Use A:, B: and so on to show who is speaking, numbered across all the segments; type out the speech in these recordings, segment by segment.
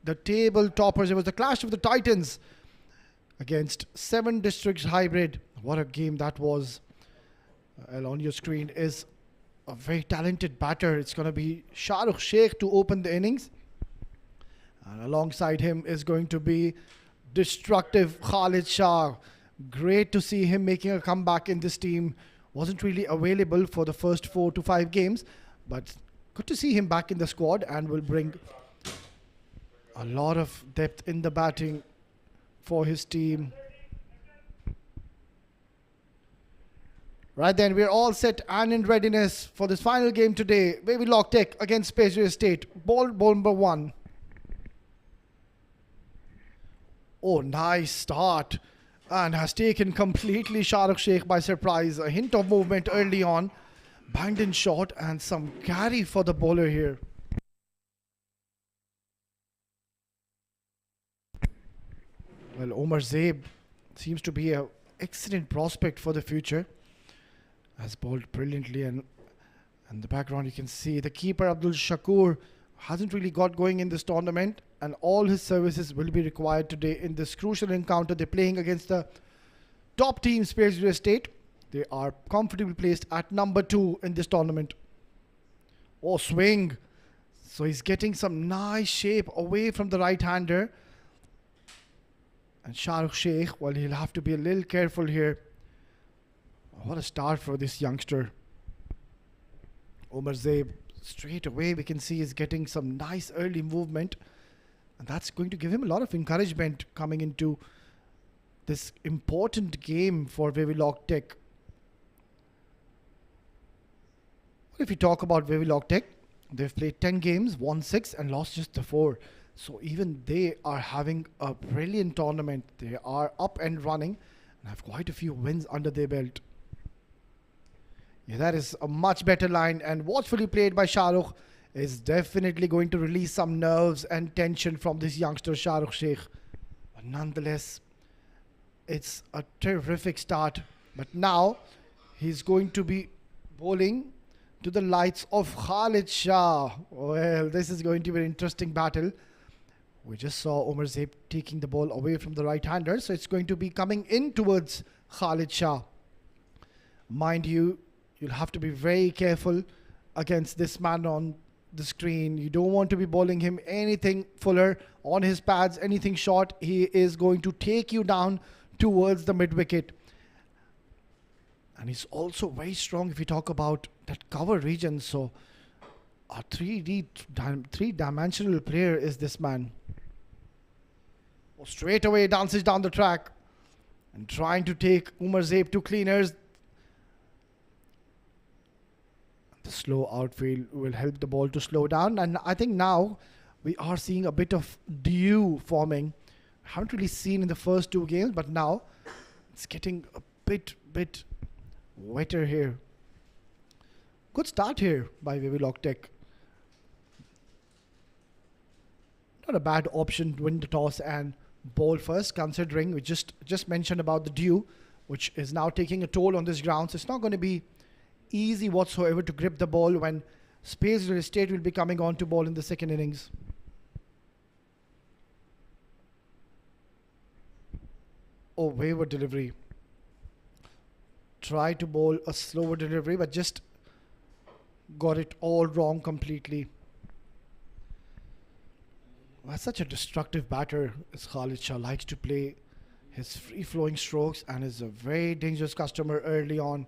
A: the table toppers. It was the clash of the Titans against 7 districts hybrid. What a game that was. On your screen is a very talented batter. It's going to be Shahrukh Sheikh to open the innings. And alongside him is going to be destructive Khalid Shah. Great to see him making a comeback in this team. Wasn't really available for the first 4 to 5 games, but good to see him back in the squad and will bring a lot of depth in the batting for his team. Right then, we're all set and in readiness for this final game today. Wavilog Tech against Spades Estate. Ball number 1. Oh, nice start. And has taken completely Shahrukh Sheikh by surprise. A hint of movement early on. Banged in shot and some carry for the bowler here. Well, Omar Zaib seems to be an excellent prospect for the future. Has bowled brilliantly, and in the background you can see the keeper Abdul Shakur hasn't really got going in this tournament, and all his services will be required today in this crucial encounter. They're playing against the top team, Spades Estate. They are comfortably placed at number 2 in this tournament. Oh, swing. So he's getting some nice shape away from the right-hander. And Shahrukh Sheikh, well, he'll have to be a little careful here. What a start for this youngster. Omar Zaib, straight away we can see he's getting some nice early movement. And that's going to give him a lot of encouragement coming into this important game for Wavilog Tech. If you talk about Wavilog Tech, they've played 10 games, won 6 and lost just the 4. So even they are having a brilliant tournament. They are up and running and have quite a few wins under their belt. Yeah, that is a much better line, and watchfully played by Shahrukh is definitely going to release some nerves and tension from this youngster Shahrukh Sheikh. But nonetheless, it's a terrific start. But now he's going to be bowling to the lights of Khalid Shah. Well, this is going to be an interesting battle. We just saw Omar Zaib taking the ball away from the right-hander, so it's going to be coming in towards Khalid Shah. Mind you, you'll have to be very careful against this man on the screen. You don't want to be bowling him anything fuller on his pads, anything short. He is going to take you down towards the mid-wicket. And he's also very strong if you talk about that cover region. So a three-dimensional player is this man. Oh, straight away dances down the track and trying to take Umar Zaib to cleaners. The slow outfield will help the ball to slow down, and I think now we are seeing a bit of dew forming. Haven't really seen in the first 2 games, but now it's getting a bit wetter here. Good start here by Wavilog Tech. Not a bad option to win the toss and bowl first, considering we just mentioned about the dew, which is now taking a toll on this ground. So it's not going to be easy whatsoever to grip the ball when Spades Estate will be coming on to bowl in the second innings. Oh, wayward delivery. Try to bowl a slower delivery, but just got it all wrong completely. That's such a destructive batter as Khalid Shah likes to play his free-flowing strokes, and is a very dangerous customer early on.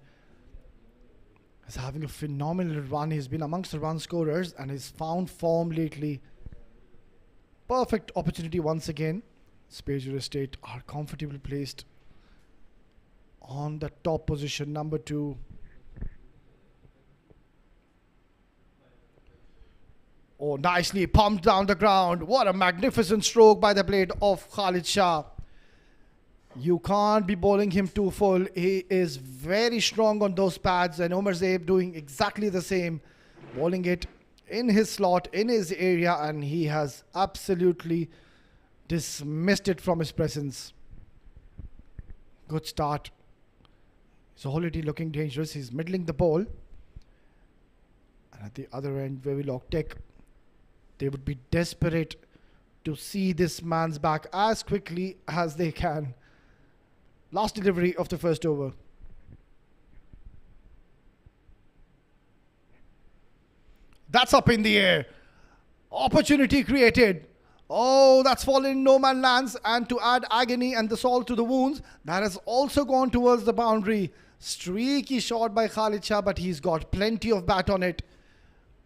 A: He's having a phenomenal run. He's been amongst the run scorers and he's found form lately. Perfect opportunity once again. Spades Estate are comfortably placed on the top position, number 2. Oh, nicely pumped down the ground. What a magnificent stroke by the blade of Khalid Shah. You can't be bowling him too full. He is very strong on those pads, and Omar Zaib doing exactly the same. Bowling it in his slot, in his area, and he has absolutely dismissed it from his presence. Good start. He's already looking dangerous. He's middling the ball. And at the other end, Wavilog Tech, they would be desperate to see this man's back as quickly as they can. Last delivery of the first over. That's up in the air. Opportunity created. Oh, that's fallen in no man lands. And to add agony and the salt to the wounds, that has also gone towards the boundary. Streaky shot by Khalid Shah, but he's got plenty of bat on it.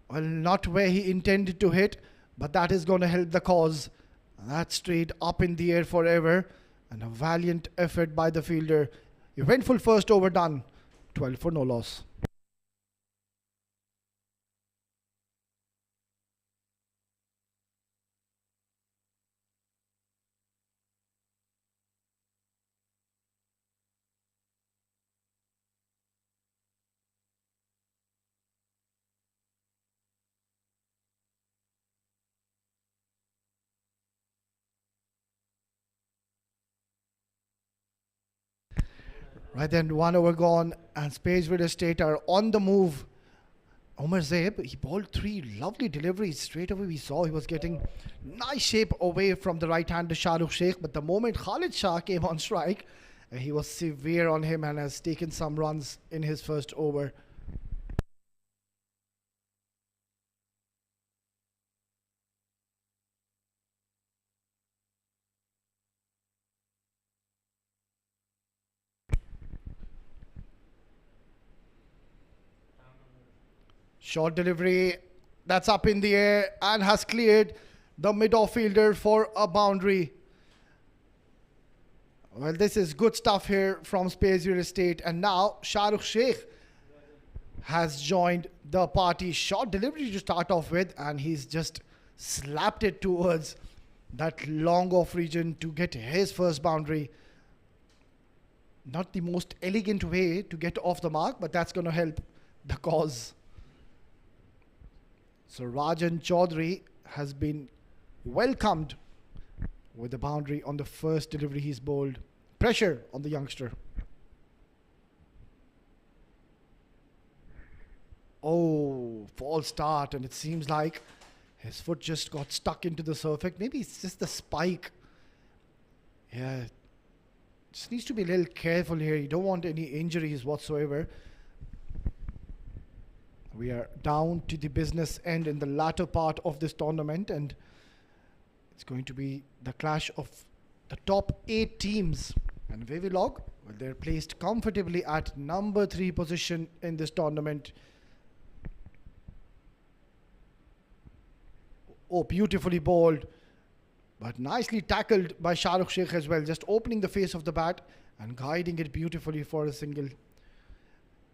A: Well, not where he intended to hit, but that is going to help the cause. That's straight up in the air forever. And a valiant effort by the fielder. Eventful first over done. 12 for no loss. Right then, 1 over gone, and Spades Real Estate are on the move. Omar Zaib, he bowled 3 lovely deliveries. Straight away we saw he was getting nice shape away from the right-hander Shahrukh Sheikh, but the moment Khalid Shah came on strike, he was severe on him and has taken some runs in his first over. Short delivery, that's up in the air and has cleared the mid-off fielder for a boundary. Well, this is good stuff here from Spades Real Estate. And now Shahrukh Sheikh has joined the party. Short delivery to start off with, and he's just slapped it towards that long off region to get his first boundary. Not the most elegant way to get off the mark, but that's going to help the cause. So Rajan Chaudhary has been welcomed with the boundary on the first delivery he's bowled. Pressure on the youngster. Oh, false start, and it seems like his foot just got stuck into the surface. Maybe it's just the spike. Yeah, just needs to be a little careful here. You don't want any injuries whatsoever. We are down to the business end in the latter part of this tournament, and it's going to be the clash of the top 8 teams. And Wavilog, well, they're placed comfortably at number 3 position in this tournament. Oh, beautifully bowled, but nicely tackled by Shahrukh Sheikh as well, just opening the face of the bat and guiding it beautifully for a single.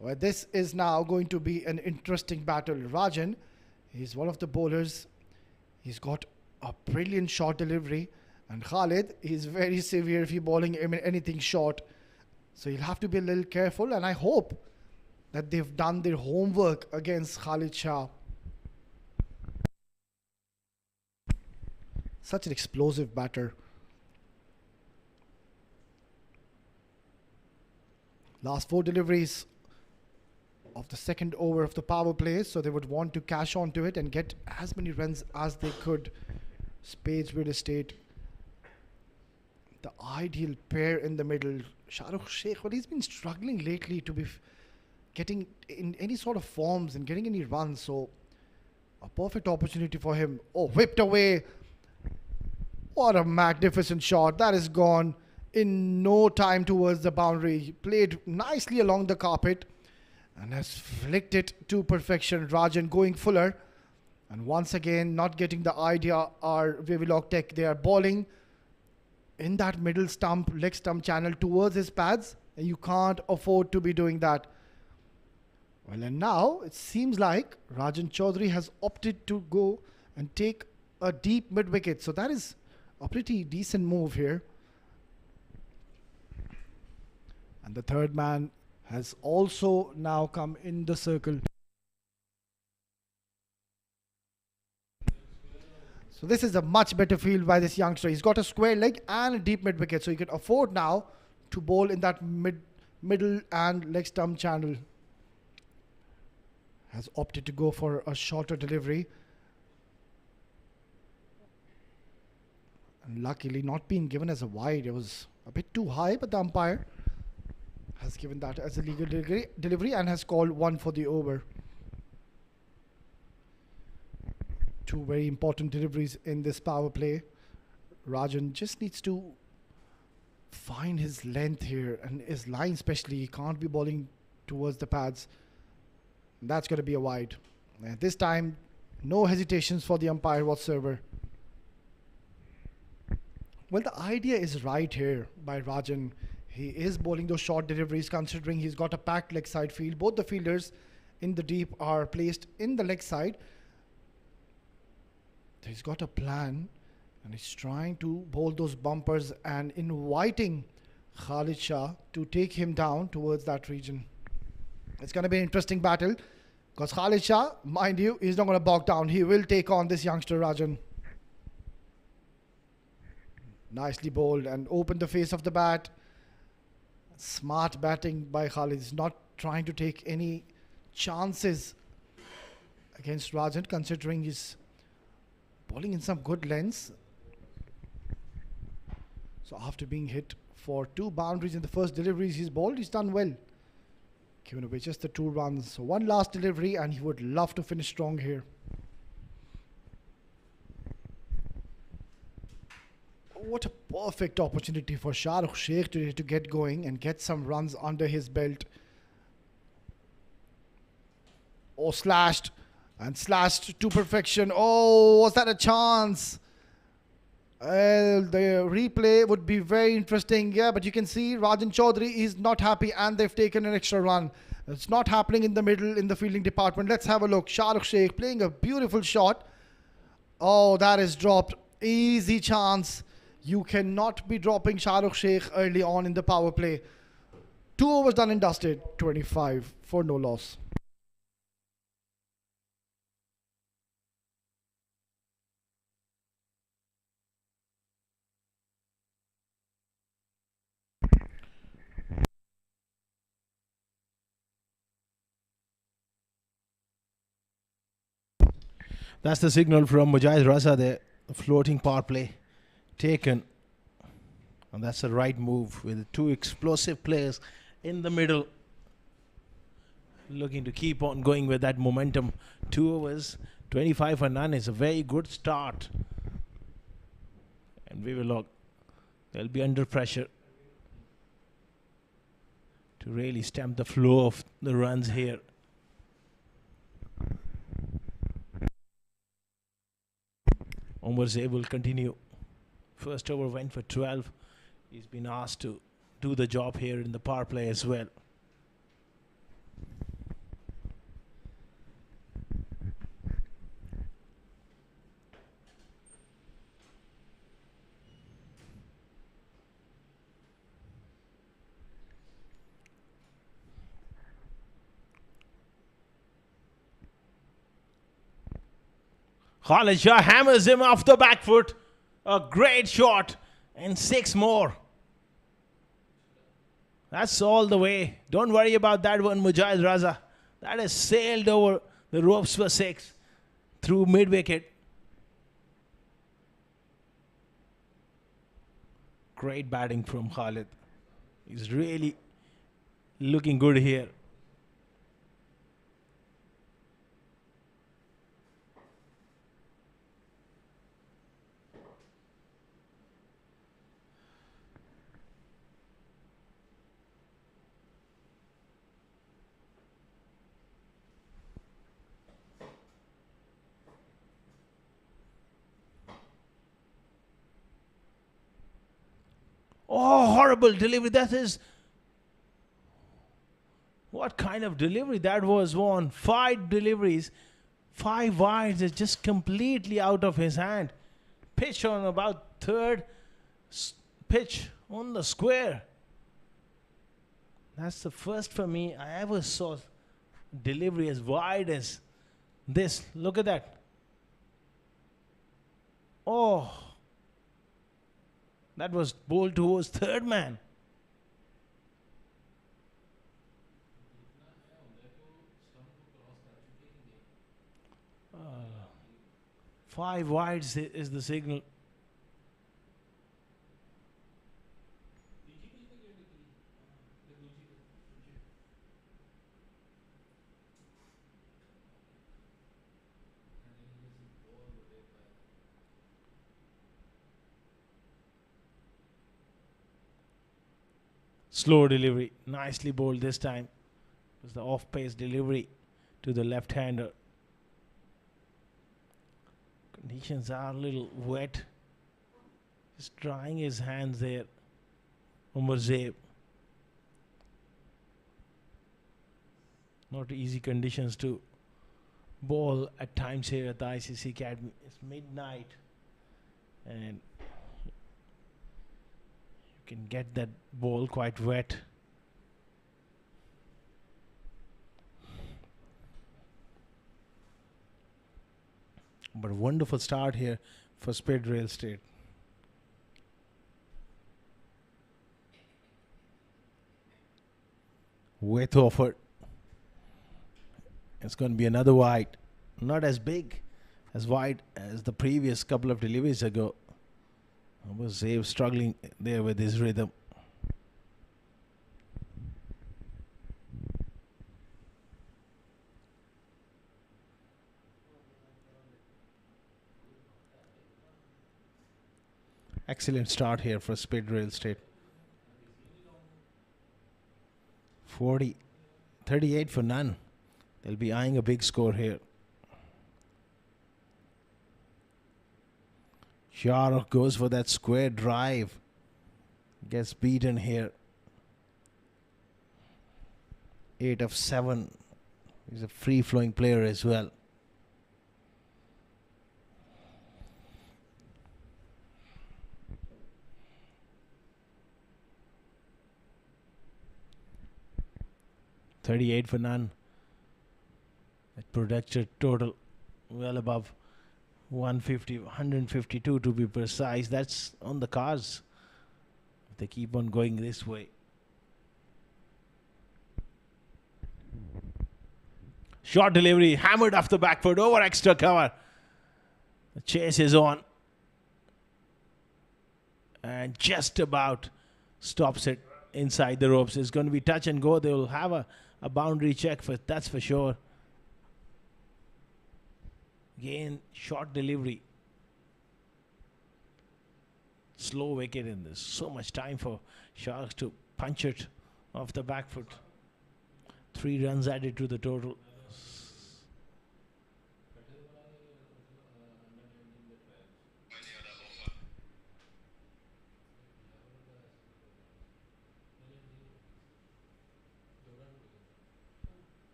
A: Well, this is now going to be an interesting battle. Rajan, he's one of the bowlers. He's got a brilliant short delivery. And Khalid, he's very severe if you're bowling him anything short. So you'll have to be a little careful. And I hope that they've done their homework against Khalid Shah. Such an explosive batter. Last 4 deliveries of the second over of the power play, so they would want to cash onto it and get as many runs as they could. Spades Real Estate, the ideal pair in the middle. Shahrukh Sheikh, well, he's been struggling lately to be getting in any sort of forms and getting any runs, so a perfect opportunity for him. Oh, whipped away. What a magnificent shot. That is gone in no time towards the boundary. He played nicely along the carpet and has flicked it to perfection. Rajan going fuller, and once again not getting the idea are Wavilog Tech. They are bowling in that middle stump, leg stump channel towards his pads, and you can't afford to be doing that. Well, and now it seems like Rajan Chaudhary has opted to go and take a deep mid wicket, so that is a pretty decent move here. And the third man has also now come in the circle. So this is a much better field by this youngster. He's got a square leg and a deep mid wicket, so he can afford now to bowl in that middle and leg stump channel. Has opted to go for a shorter delivery. And luckily not being given as a wide. It was a bit too high, but the umpire has given that as a legal delivery and has called one for the over. Two very important deliveries in this power play. Rajan just needs to find his length here and his line especially. He can't be bowling towards the pads. That's going to be a wide. And this time, no hesitations for the umpire whatsoever. Well, the idea is right here by Rajan. He is bowling those short deliveries considering he's got a packed leg side field. Both the fielders in the deep are placed in the leg side. He's got a plan and he's trying to bowl those bumpers and inviting Khalid Shah to take him down towards that region. It's going to be an interesting battle because Khalid Shah, mind you, he's not going to bog down. He will take on this youngster Rajan. Nicely bowled and opened the face of the bat. Smart batting by Khalid. He's not trying to take any chances against Rajan considering he's bowling in some good lengths. So after being hit for 2 boundaries in the first deliveries he's bowled, he's done well. Given away just the 2 runs. So one last delivery and he would love to finish strong here. What a perfect opportunity for Shah Rukh Sheikh today to get going and get some runs under his belt. Oh, slashed and slashed to perfection. Oh, was that a chance? The replay would be very interesting. Yeah, but you can see Rajan Chaudhary is not happy and they've taken an extra run. It's not happening in the middle in the fielding department. Let's have a look. Shah Rukh Sheikh playing a beautiful shot. Oh, that is dropped. Easy chance. You cannot be dropping Shah Rukh Sheikh early on in the power play. 2 overs done and dusted. 25 for no loss.
B: That's the signal from Mujahid Raza there. The floating power play taken. And that's the right move with 2 explosive players in the middle. Looking to keep on going with that momentum. 2 overs, 25 for none is a very good start. And Wavilog, they'll be under pressure to really stamp the flow of the runs here. Omar Zay will continue. First over went for 12. He's been asked to do the job here in the power play as well. Khalid Shah hammers him off the back foot. A great shot. And 6 more. That's all the way. Don't worry about that one, Mujahid Raza. That has sailed over the ropes for 6 through mid-wicket. Great batting from Khalid. He's really looking good here. Oh, horrible delivery. That is... What kind of delivery that was on? 5 deliveries. 5 wides is just completely out of his hand. Pitch on about 3rd. Pitch on the square. That's the first for me I ever saw delivery as wide as this. Look at that. Oh. That was bowled towards 3rd man. Five wides is the signal. Slow delivery. Nicely bowled this time. It was the off-pace delivery to the left-hander. Conditions are a little wet. Just drying his hands there. Umar Zaib. Not easy conditions to bowl at times here at the ICC Academy. It's midnight and you can get that ball quite wet. But a wonderful start here for Spade Real Estate. With offer. It's going to be another wide. Not as big, as wide as the previous couple of deliveries ago. Was Zaib struggling there with his rhythm. Excellent start here for Spade Real Estate. 38 for none. They'll be eyeing a big score here. Shah goes for that square drive. Gets beaten here. 8 of 7. He's a free-flowing player as well. $38 for none. That projected total well above 150, 152 to be precise. That's on the cards if they keep on going this way. Short delivery, hammered off the back foot, over extra cover. The chase is on. And just about stops it inside the ropes. It's going to be touch and go. They will have a boundary check, that's for sure. Again, short delivery. Slow wicket in this. So much time for Sharks to punch it off the back foot. 3 runs added to the total.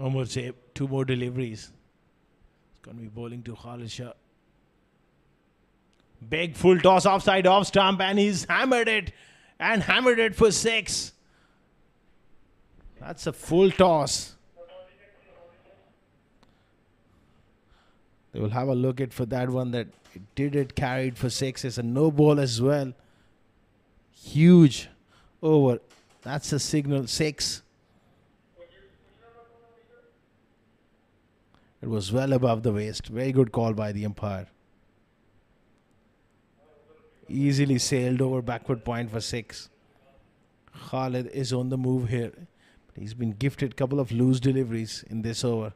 B: Almost 2 more deliveries. It's going to be bowling to Khalid Shah. Big full toss offside off stump and he's hammered it and hammered it for 6. That's a full toss. They will have a look at for that one that it carried for 6. It's a no ball as well. Huge over. That's a signal 6. It was well above the waist. Very good call by the umpire. Easily sailed over backward point for 6. Khalid is on the move here. He's been gifted a couple of loose deliveries in this over.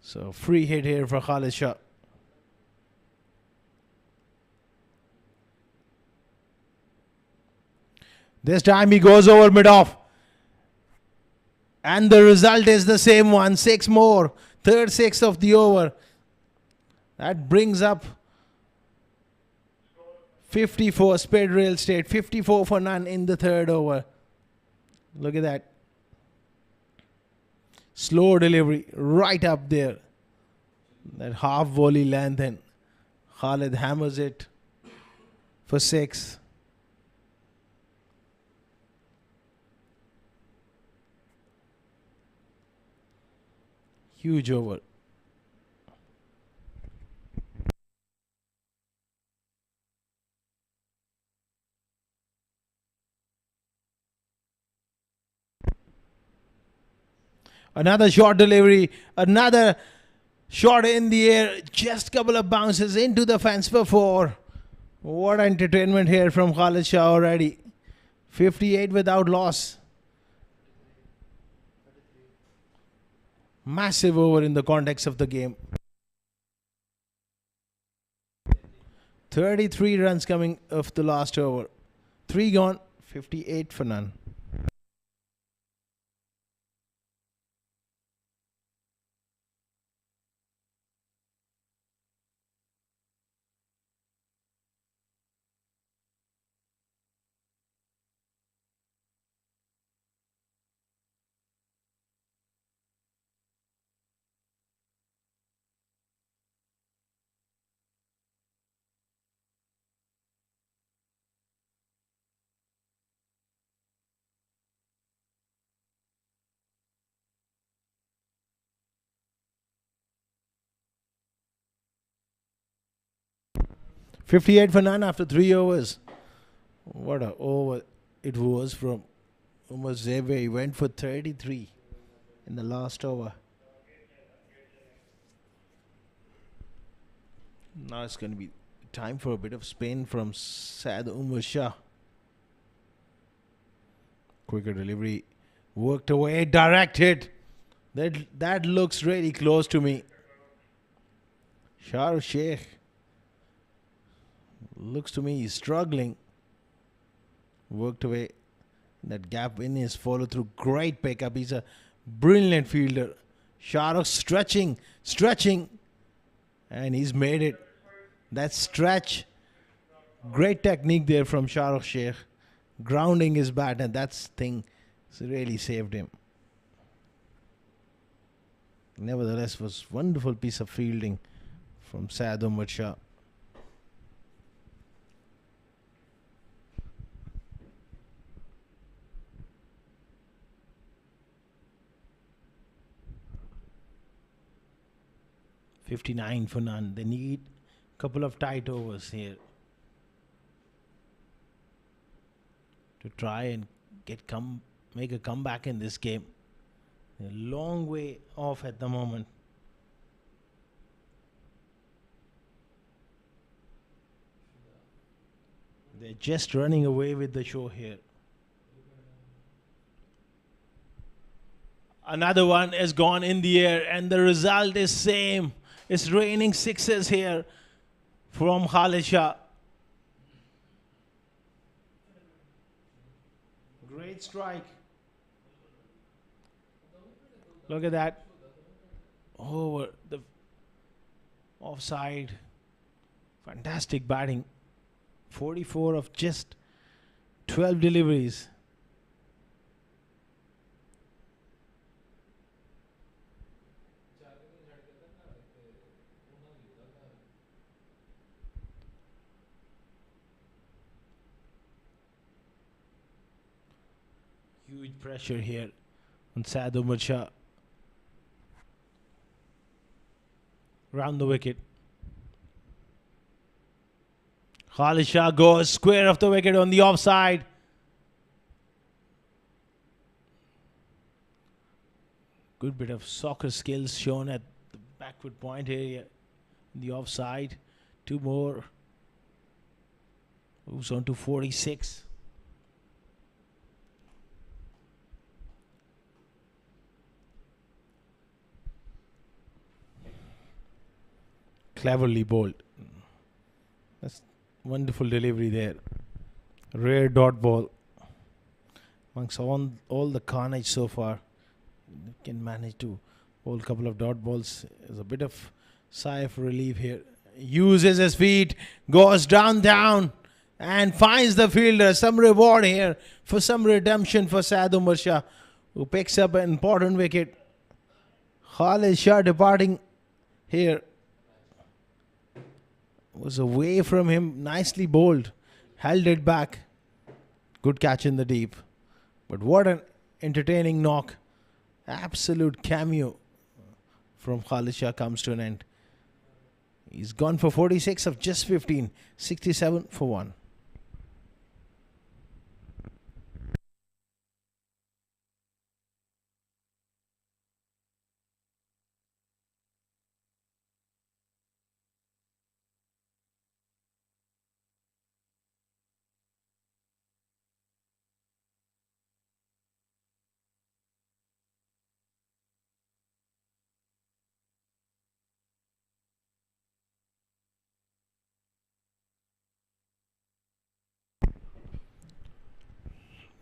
B: So free hit here for Khalid Shah. This time he goes over mid-off. And the result is the same one. 6 more. Third 6 of the over. That brings up 54 Spade Real Estate. 54 for none in the third over. Look at that. Slow delivery right up there. That half volley length and Khalid hammers it for 6. Huge over. Another short delivery. Another shot in the air. Just a couple of bounces into the fence for 4. What entertainment here from Khalid Shah already. 58 without loss. Massive over in the context of the game. 33 runs coming of the last over. 3 gone, 58 for none. $58 for none after 3 overs. What a over it was from Umar Zebe. He went for 33 in the last over. Now it's going to be time for a bit of spin from Saad Umar Shah. Quicker delivery. Worked away. Direct hit. That looks really close to me. Shah Sheikh. Looks to me he's struggling. Worked away. That gap in his follow through. Great pickup. He's a brilliant fielder. Shahrukh stretching. And he's made it. That stretch. Great technique there from Shahrukh Sheikh. Grounding his bat, and that's thing really saved him. Nevertheless, was wonderful piece of fielding from Saad Umar Shah. $59 for none. They need a couple of tight overs here to try and make a comeback in this game. They're a long way off at the moment. They're just running away with the show here. Another one has gone in the air, and the result is same. It's raining sixes here from Khalid Shah. Great strike. Look at that. Over the offside. Fantastic batting. 44 of just 12 deliveries. Huge pressure here on Saad Umar Shah. Round the wicket. Khalid Shah goes square of the wicket on the offside. Good bit of soccer skills shown at the backward point area. The offside. 2 more. Moves on to 46. Cleverly bowled. That's wonderful delivery there. Rare dot ball. Amongst all the carnage so far, can manage to bowl a couple of dot balls. There's a bit of sigh of relief here. Uses his feet, goes down, and finds the fielder. Some reward here for some redemption for Saad Umar Shah, who picks up an important wicket. Khalid Shah departing here. Was away from him, nicely bowled, held it back. Good catch in the deep. But what an entertaining knock. Absolute cameo from Khalid Shah comes to an end. He's gone for 46 of just 15, 67 for 1.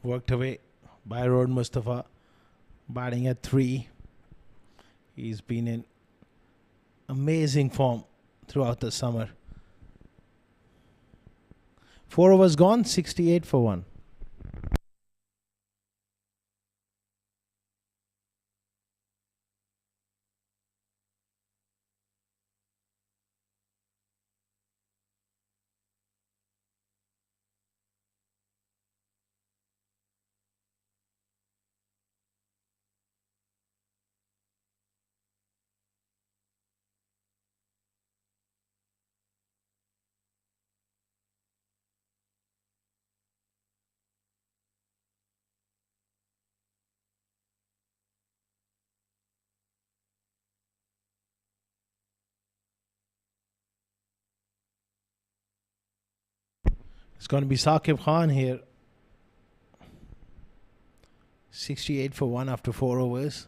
B: Worked away by Rohan Mustafa, batting at 3. He's been in amazing form throughout the summer. 4 overs gone, 68 for 1. It's going to be Saqib Khan here. 68 for 1 after 4 overs.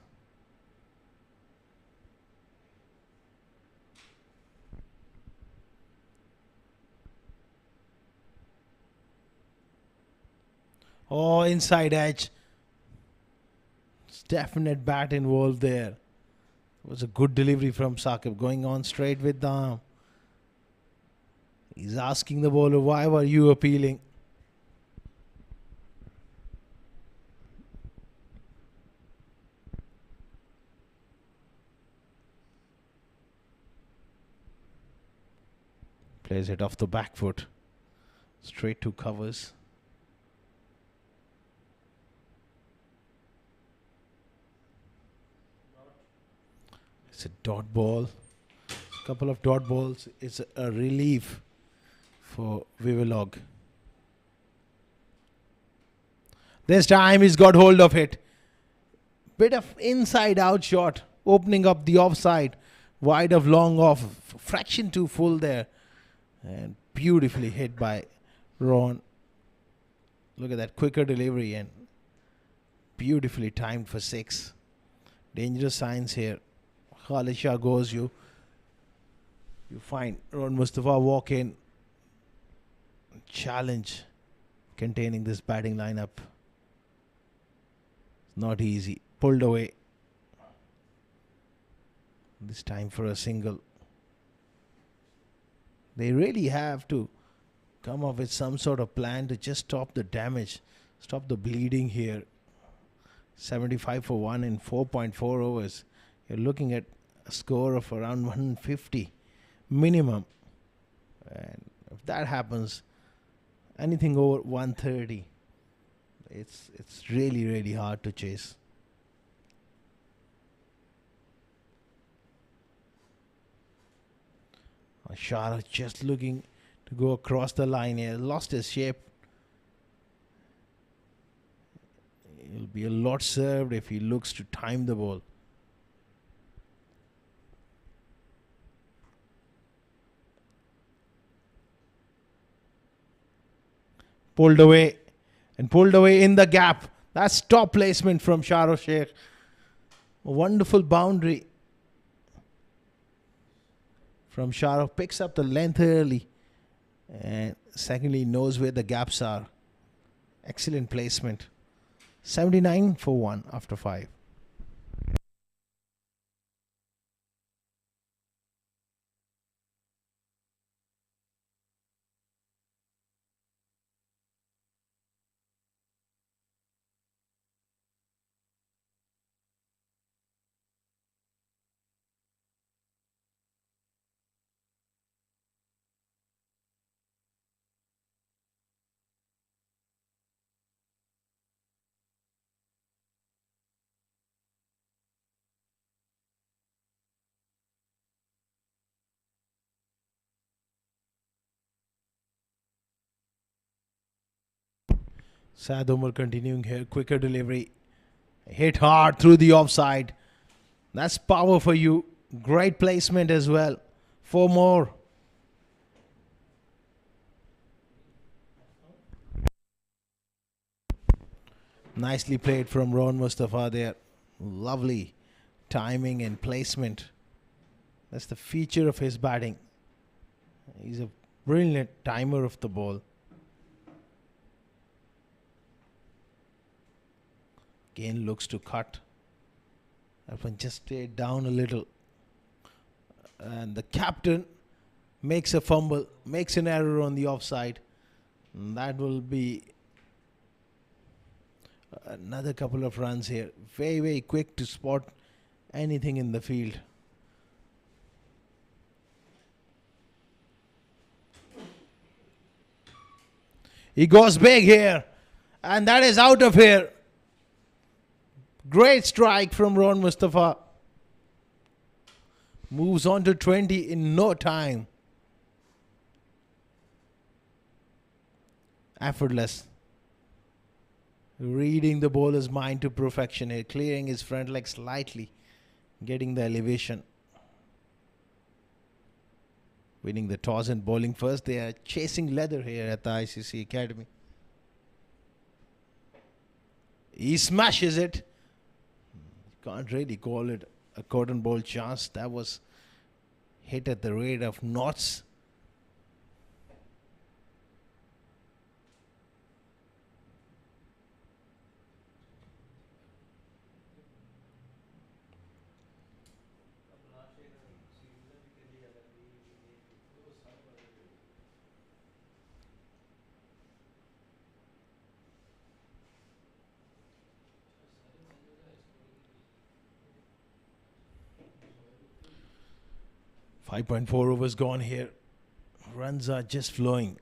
B: Oh, inside edge. It's definite bat involved there. It was a good delivery from Saqib, going on straight with the arm. He's asking the bowler, why were you appealing? Plays it off the back foot. Straight to covers. It's a dot ball. A couple of dot balls. It's a relief for Wavilog. This time he's got hold of it. Bit of inside out shot, opening up the offside. Wide of long off, fraction too full there. And beautifully hit by Rohan. Look at that quicker delivery and beautifully timed for 6. Dangerous signs here. Khalid Shah goes, you find Rohan Mustafa walk in. Challenge containing this batting lineup. Not easy. Pulled away. This time for a single. They really have to come up with some sort of plan to just stop the damage, stop the bleeding here. 75 for 1 in 4.4 overs. You're looking at a score of around 150 minimum. And if that happens, anything over 130, it's really, really hard to chase. Shah just looking to go across the line here. Lost his shape. He'll be a lot served if he looks to time the ball. Pulled away. And pulled away in the gap. That's top placement from Shah Sheikh. A wonderful boundary from Shah. Picks up the length early. And secondly, knows where the gaps are. Excellent placement. 79 for 1 after 5. Saad Umar continuing here. Quicker delivery. Hit hard through the offside. That's power for you. Great placement as well. 4 more. Nicely played from Rohan Mustafa there. Lovely timing and placement. That's the feature of his batting. He's a brilliant timer of the ball. Again looks to cut. That one just stayed down a little. And the captain makes a fumble, makes an error on the offside. And that will be another couple of runs here. Very, very quick to spot anything in the field. He goes big here. And that is out of here. Great strike from Ron Mustafa. Moves on to 20 in no time. Effortless. Reading the bowler's mind to perfection here. Clearing his front leg slightly. Getting the elevation. Winning the toss and bowling first. They are chasing leather here at the ICCA Academy. He smashes it. Can't really call it a cotton ball chance. That was hit at the rate of knots. .4 overs gone here. Runs are just flowing.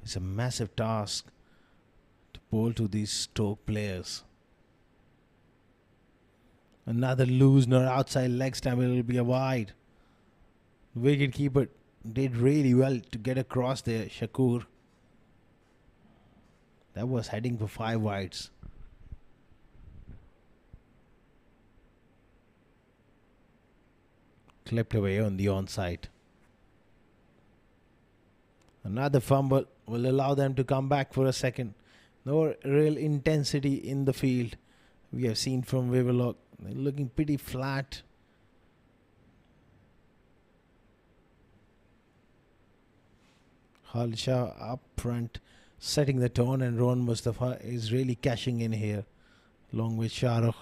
B: It's a massive task to bowl to these Stoke players. Another loosener outside leg stump. It will be a wide. Wicket keeper did really well to get across there, Shakur. That was heading for 5 wides. Clipped away on the onside. Another fumble will allow them to come back for a second. No real intensity in the field. We have seen from Wavilog. They're looking pretty flat. Khalid Shah up front, setting the tone, and Ron Mustafa is really cashing in here, along with Shahrukh.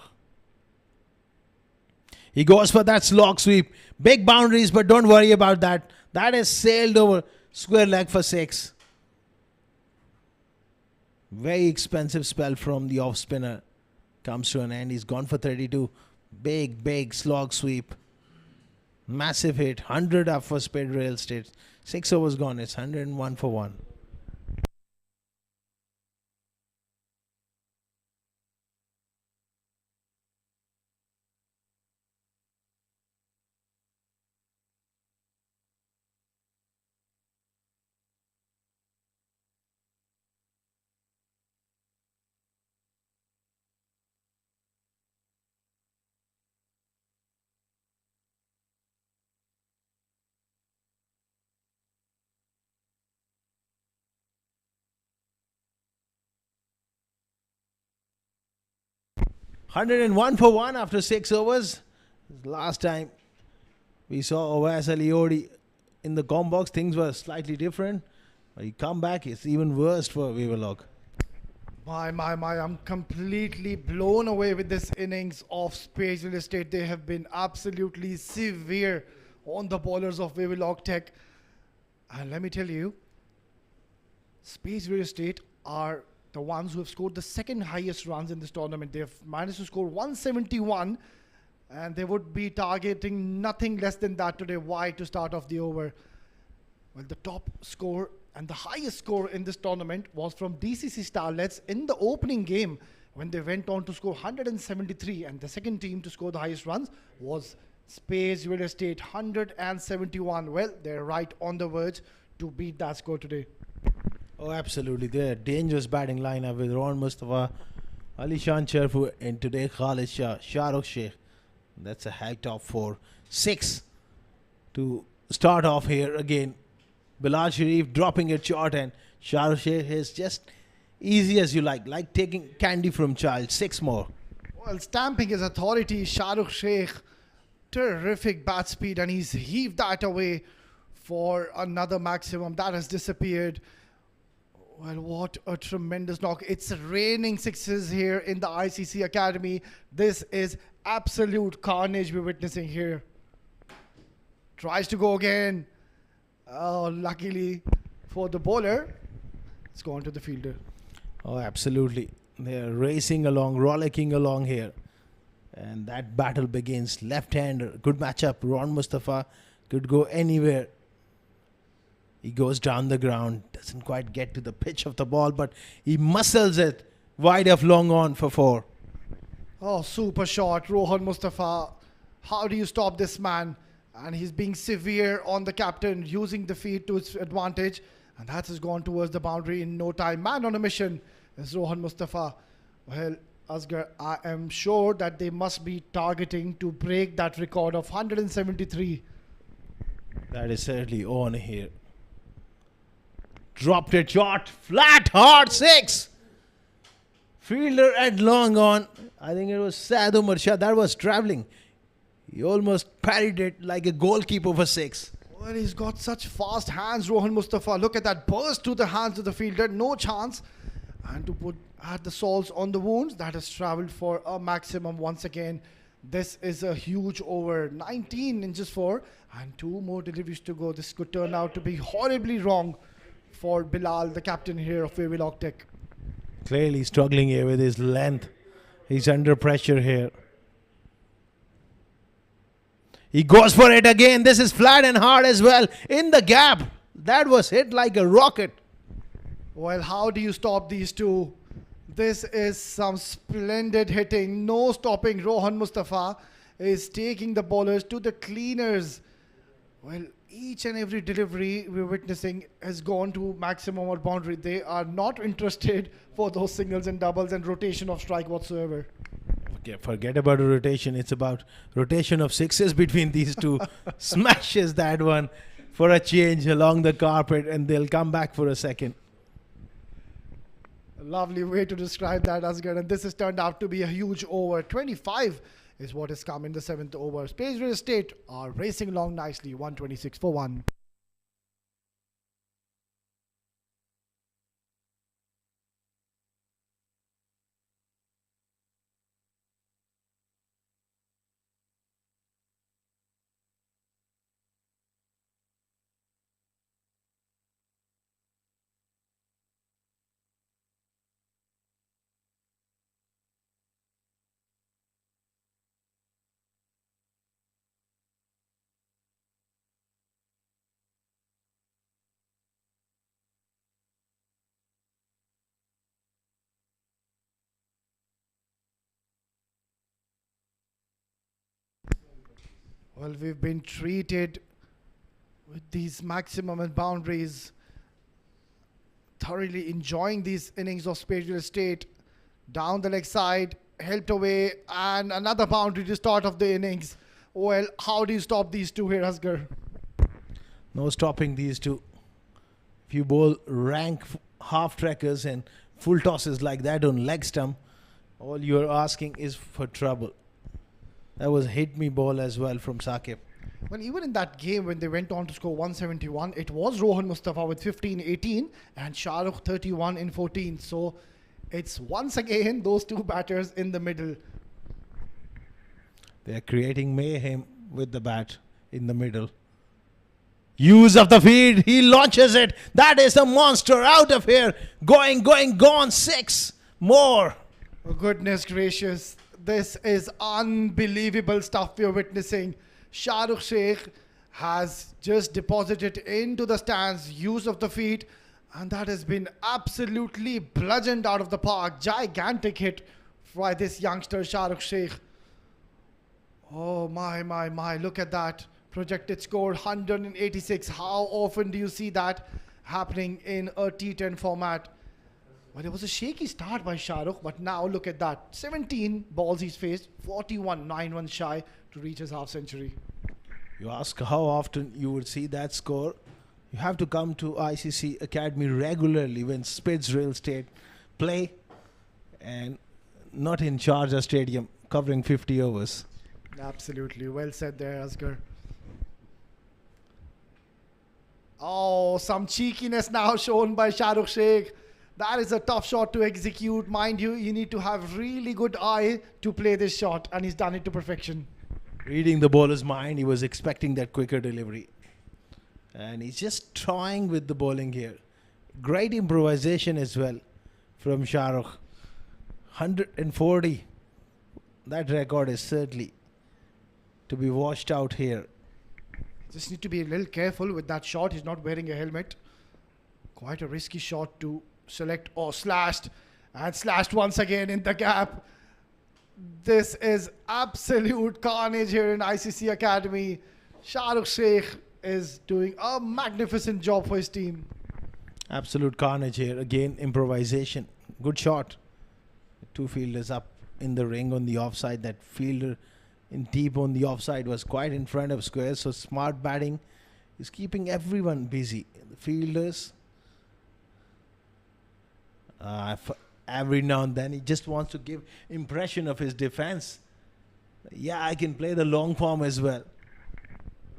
B: He goes for that slog sweep. Big boundaries, but don't worry about that. That is sailed over. Square leg for 6. Very expensive spell from the off spinner. Comes to an end. He's gone for 32. Big, big slog sweep. Massive hit. 100 up for Spade Real Estate. 6 overs gone. It's 101 for 1. $101 for 1 after 6 overs. Last time we saw Owais Aliodi in the com box, things were slightly different. But he come back, it's even worse for Wavilog.
A: My, I'm completely blown away with this innings of Spades Real Estate. They have been absolutely severe on the bowlers of Wavilog Tech. And let me tell you, Spades Real Estate are the ones who have scored the second highest runs in this tournament. They have managed to score 171, and they would be targeting nothing less than that today. Why to start off the over? Well, the top score and the highest score in this tournament was from DCC Starlets in the opening game when they went on to score 173, and the second team to score the highest runs was Spades Real Estate, 171. Well, they're right on the verge to beat that score today.
B: Oh, absolutely. They're a dangerous batting lineup with Ron Mustafa, Ali Shan Cherfu, and today Khalid Shah, Shahrukh Sheikh. That's a high top 4. 6 to start off here again. Bilal Sharif dropping it short, and Shahrukh Sheikh is just easy as you like taking candy from child. 6 more.
A: Well, stamping his authority, Shahrukh Sheikh, terrific bat speed, and he's heaved that away for another maximum. That has disappeared. Well, what a tremendous knock. It's raining sixes here in the ICC Academy. This is absolute carnage we're witnessing here. Tries to go again. Oh, luckily for the bowler, it's gone to the fielder.
B: Oh, absolutely. They're racing along, rollicking along here. And that battle begins. Left-hander, good matchup. Ron Mustafa could go anywhere. He goes down the ground, doesn't quite get to the pitch of the ball, but he muscles it wide of long on for 4.
A: Oh, super shot, Rohan Mustafa. How do you stop this man? And he's being severe on the captain, using the feet to his advantage. And that has gone towards the boundary in no time. Man on a mission is Rohan Mustafa. Well, Asghar, I am sure that they must be targeting to break that record of 173.
B: That is certainly on here. Dropped it short, flat, hard 6. Fielder at long on. I think it was Saad Umar Shah that was travelling. He almost parried it like a goalkeeper for 6.
A: Well, he's got such fast hands, Rohan Mustafa. Look at that burst to the hands of the fielder. No chance. And to add the salts on the wounds, that has travelled for a maximum once again. This is a huge over. 19 in just 4. And 2 more deliveries to go. This could turn out to be horribly wrong for Bilal, the captain here of Wavilog Tech.
B: Clearly struggling here with his length. He's under pressure here. He goes for it again. This is flat and hard as well. In the gap. That was hit like a rocket.
A: Well, how do you stop these two? This is some splendid hitting. No stopping. Rohan Mustafa is taking the bowlers to the cleaners. Well, each and every delivery we're witnessing has gone to maximum or boundary. They are not interested for those singles and doubles and rotation of strike whatsoever.
B: Forget about a rotation. It's about rotation of 6s between these two. Smashes that one for a change along the carpet, and they'll come back for a second.
A: A lovely way to describe that, Asghar. And this has turned out to be a huge over. 25 is what has come in the 7th over. Spades Real Estate are racing along nicely. 126 for 1. Well, we've been treated with these maximum and boundaries. Thoroughly enjoying these innings of Spades Real Estate. Down the leg side, helped away, and another boundary to start of the innings. Well, how do you stop these two here, Asghar?
B: No stopping these two. If you bowl rank half trackers and full tosses like that on leg stump, all you're asking is for trouble. That was hit me ball as well from Saqib.
A: Well, even in that game when they went on to score 171, it was Rohan Mustafa with 15-18 and Shah Rukh 31 in 14. So it's once again those two batters in the middle.
B: They're creating mayhem with the bat in the middle. Use of the field. He launches it. That is a monster out of here. Gone. 6 more.
A: Oh, goodness gracious. This is unbelievable stuff we're witnessing. Shah Rukh Sheikh has just deposited into the stands, use of the feet, and that has been absolutely bludgeoned out of the park. Gigantic hit by this youngster, Shah Rukh Sheikh. Oh my, look at that. Projected score 186. How often do you see that happening in a T10 format? Well, it was a shaky start by Shah Rukh, but now look at that. 17 balls he's faced, 41, 9 runs shy to reach his half century.
B: You ask how often you would see that score. You have to come to ICC Academy regularly when Spades Real Estate play, and not in Sharjah Stadium covering 50 overs.
A: Absolutely. Well said there, Asghar. Oh, some cheekiness now shown by Shah Rukh Sheikh. That is a tough shot to execute. Mind you, you need to have really good eye to play this shot, and he's done it to perfection.
B: Reading the bowler's mind, he was expecting that quicker delivery. And he's just trying with the bowling here. Great improvisation as well from Shahrukh. 140. That record is certainly to be washed out here.
A: Just need to be a little careful with that shot. He's not wearing a helmet. Quite a risky shot to select. Oh, slashed. And slashed once again in the gap. This is absolute carnage here in ICC Academy. Shahrukh Sheikh is doing a magnificent job for his team.
B: Absolute carnage here. Again, improvisation. Good shot. Two fielders up in the ring on the offside. That fielder in deep on the offside was quite in front of square. So smart batting is keeping everyone busy. The fielders, every now and then he just wants to give impression of his defense. Yeah, I can play the long form as well.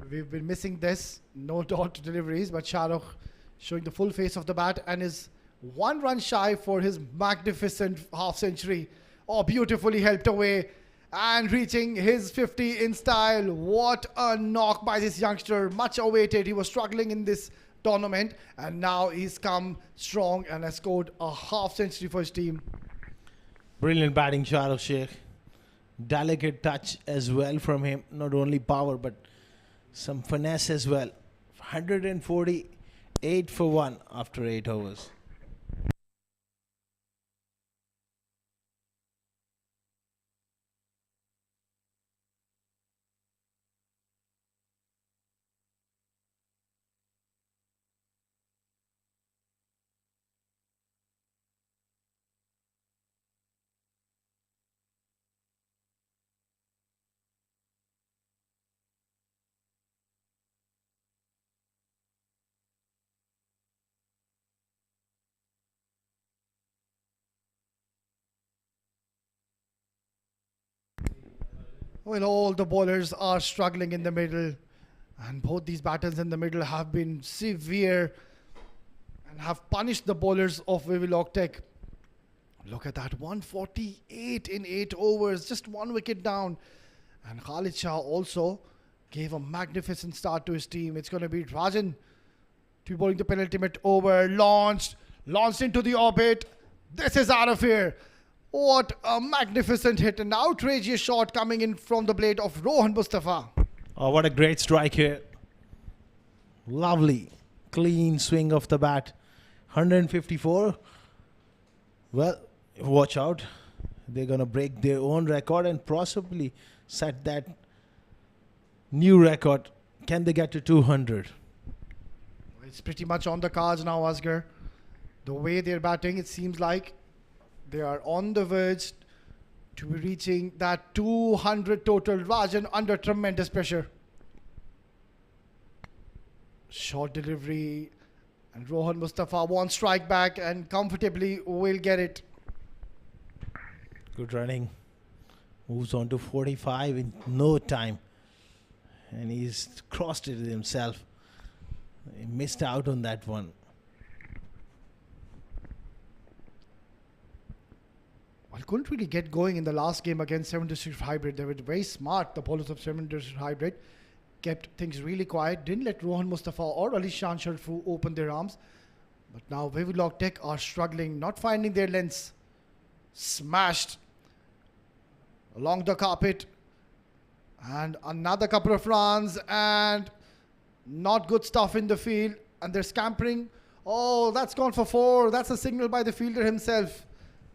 A: We've been missing this. No dot deliveries, but Shahrukh showing the full face of the bat and is 1 run shy for his magnificent half century. Oh, beautifully helped away and reaching his 50 in style. What a knock by this youngster. Much awaited. He was struggling in this tournament and now he's come strong and has scored a half century for his team.
B: Brilliant batting, Shahrukh Sheikh. Delicate touch as well from him. Not only power but some finesse as well. 148 for 1 after 8 overs.
A: Well, all the bowlers are struggling in the middle and both these batters in the middle have been severe and have punished the bowlers of Wavilog Tech. Look at that, 148 in 8 overs, just 1 wicket down. And Khalid Shah also gave a magnificent start to his team. It's going to be Rajan to be bowling the penultimate over, launched into the orbit. This is out of here. What a magnificent hit, an outrageous shot coming in from the blade of Rohan Mustafa.
B: Oh, what a great strike here. Lovely, clean swing of the bat. 154. Well, watch out. They're going to break their own record and possibly set that new record. Can they get to 200?
A: It's pretty much on the cards now, Asghar. The way they're batting, it seems like they are on the verge to be reaching that 200 total. Rajan under tremendous pressure. Short delivery. And Rohan Mustafa won't strike back and comfortably will get it.
B: Good running. Moves on to 45 in no time. And he's crossed it himself. He missed out on that one.
A: Well, couldn't really get going in the last game against 7 District Hybrid. They were very smart, the bowlers of 7 District Hybrid. Kept things really quiet. Didn't let Rohan Mustafa or Ali Shan Sharfu open their arms. But now Wavilog Tech are struggling, not finding their lengths. Smashed along the carpet. And another couple of runs and not good stuff in the field. And they're scampering. Oh, that's gone for 4. That's a signal by the fielder himself.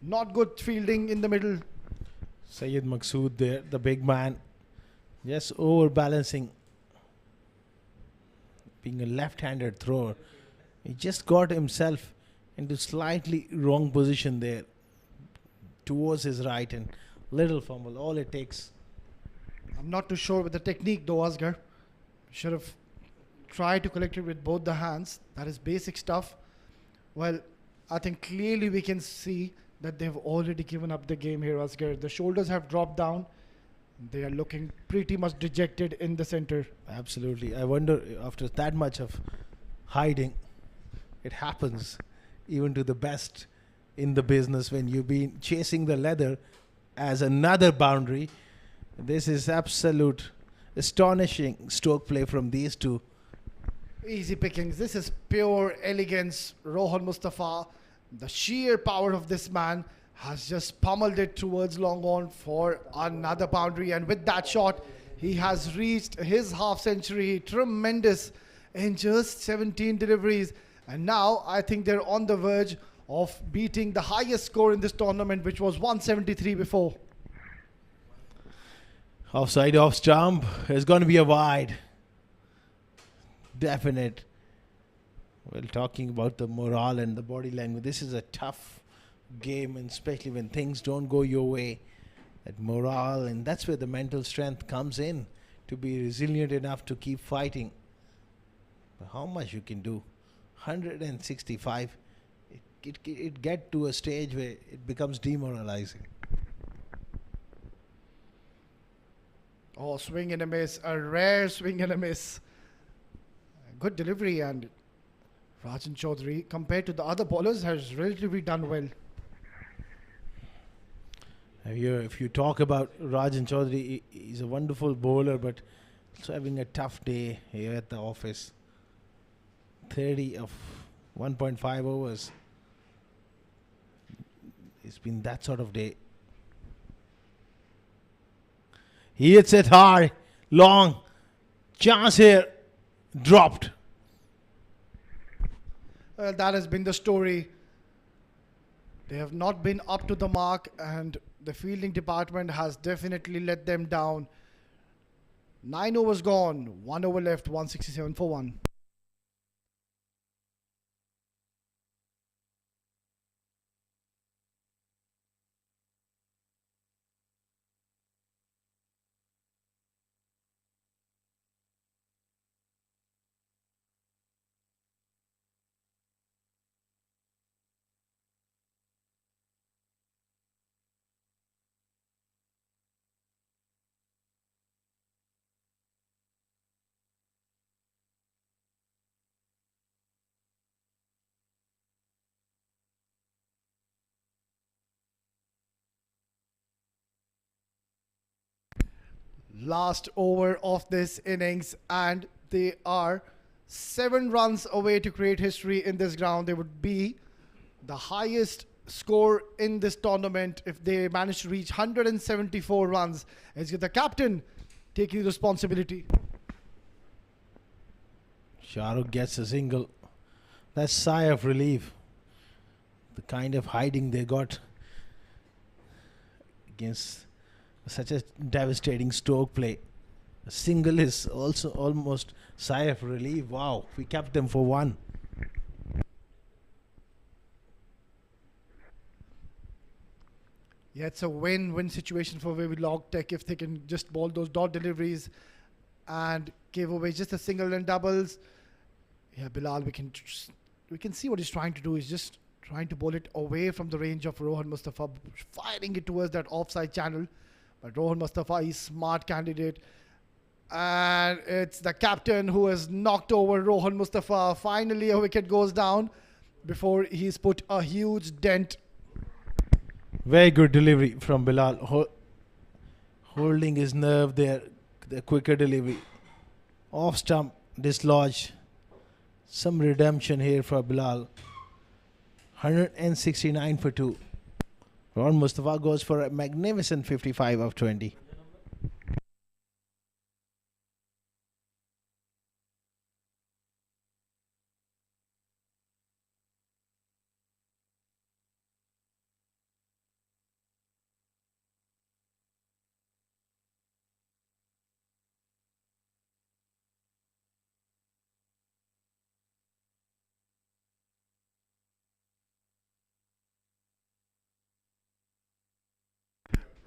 A: Not good fielding in the middle.
B: Syed Maqsood there, the big man. Just overbalancing. Being a left-handed thrower. He just got himself into slightly wrong position there. Towards his right and little fumble. All it takes.
A: I'm not too sure with the technique though, Asghar. Should have tried to collect it with both the hands. That is basic stuff. Well, I think clearly we can see that they've already given up the game here, Asghar. The shoulders have dropped down. They are looking pretty much dejected in the center.
B: Absolutely. I wonder after that much of hiding, it happens even to the best in the business when you've been chasing the leather as another boundary. This is absolute astonishing stroke play from these two.
A: Easy pickings. This is pure elegance. Rohan Mustafa, the sheer power of this man has just pummeled it towards long on for another boundary. And with that shot, he has reached his half century. Tremendous in just 17 deliveries. And now I think they're on the verge of beating the highest score in this tournament, which was 173 before.
B: Offside off stump is going to be a wide. Definite. Well, talking about the morale and the body language, this is a tough game, and especially when things don't go your way. That morale, and that's where the mental strength comes in, to be resilient enough to keep fighting. But how much you can do? 165. It get to a stage where it becomes demoralizing.
A: Oh, swing and a miss. A rare swing and a miss. Good delivery, and Rajan Chaudhary, compared to the other bowlers, has relatively done well.
B: If you talk about Rajan Chaudhary, he's a wonderful bowler, but also having a tough day here at the office. 30 of 1.5 overs. It's been that sort of day. He hits it hard, long. Chance here, dropped.
A: Well, that has been the story. They have not been up to the mark, and the fielding department has definitely let them down. 9 overs gone, 1 over left, 167 for 1. Last over of this innings, and they are 7 runs away to create history in this ground. They would be the highest score in this tournament if they manage to reach 174 runs. It's the captain taking responsibility.
B: Shahrukh gets a single. That's sigh of relief. The kind of hiding they got against such a devastating stroke play. A single is also almost sigh of relief. Wow, we kept them for 1.
A: Yeah, it's a win-win situation for Wavilog Tech if they can just bowl those dot deliveries and give away just a single and doubles. Yeah, Bilal, we can see what he's trying to do. He's just trying to bowl it away from the range of Rohan Mustafa, firing it towards that offside channel. But Rohan Mustafa is smart candidate. And it's the captain who has knocked over Rohan Mustafa. Finally, a wicket goes down before he's put a huge dent.
B: Very good delivery from Bilal. Holding his nerve there. The quicker delivery. Off stump, dislodge. Some redemption here for Bilal. 169 for 2. Rohan Mustafa goes for a magnificent 55 of 20.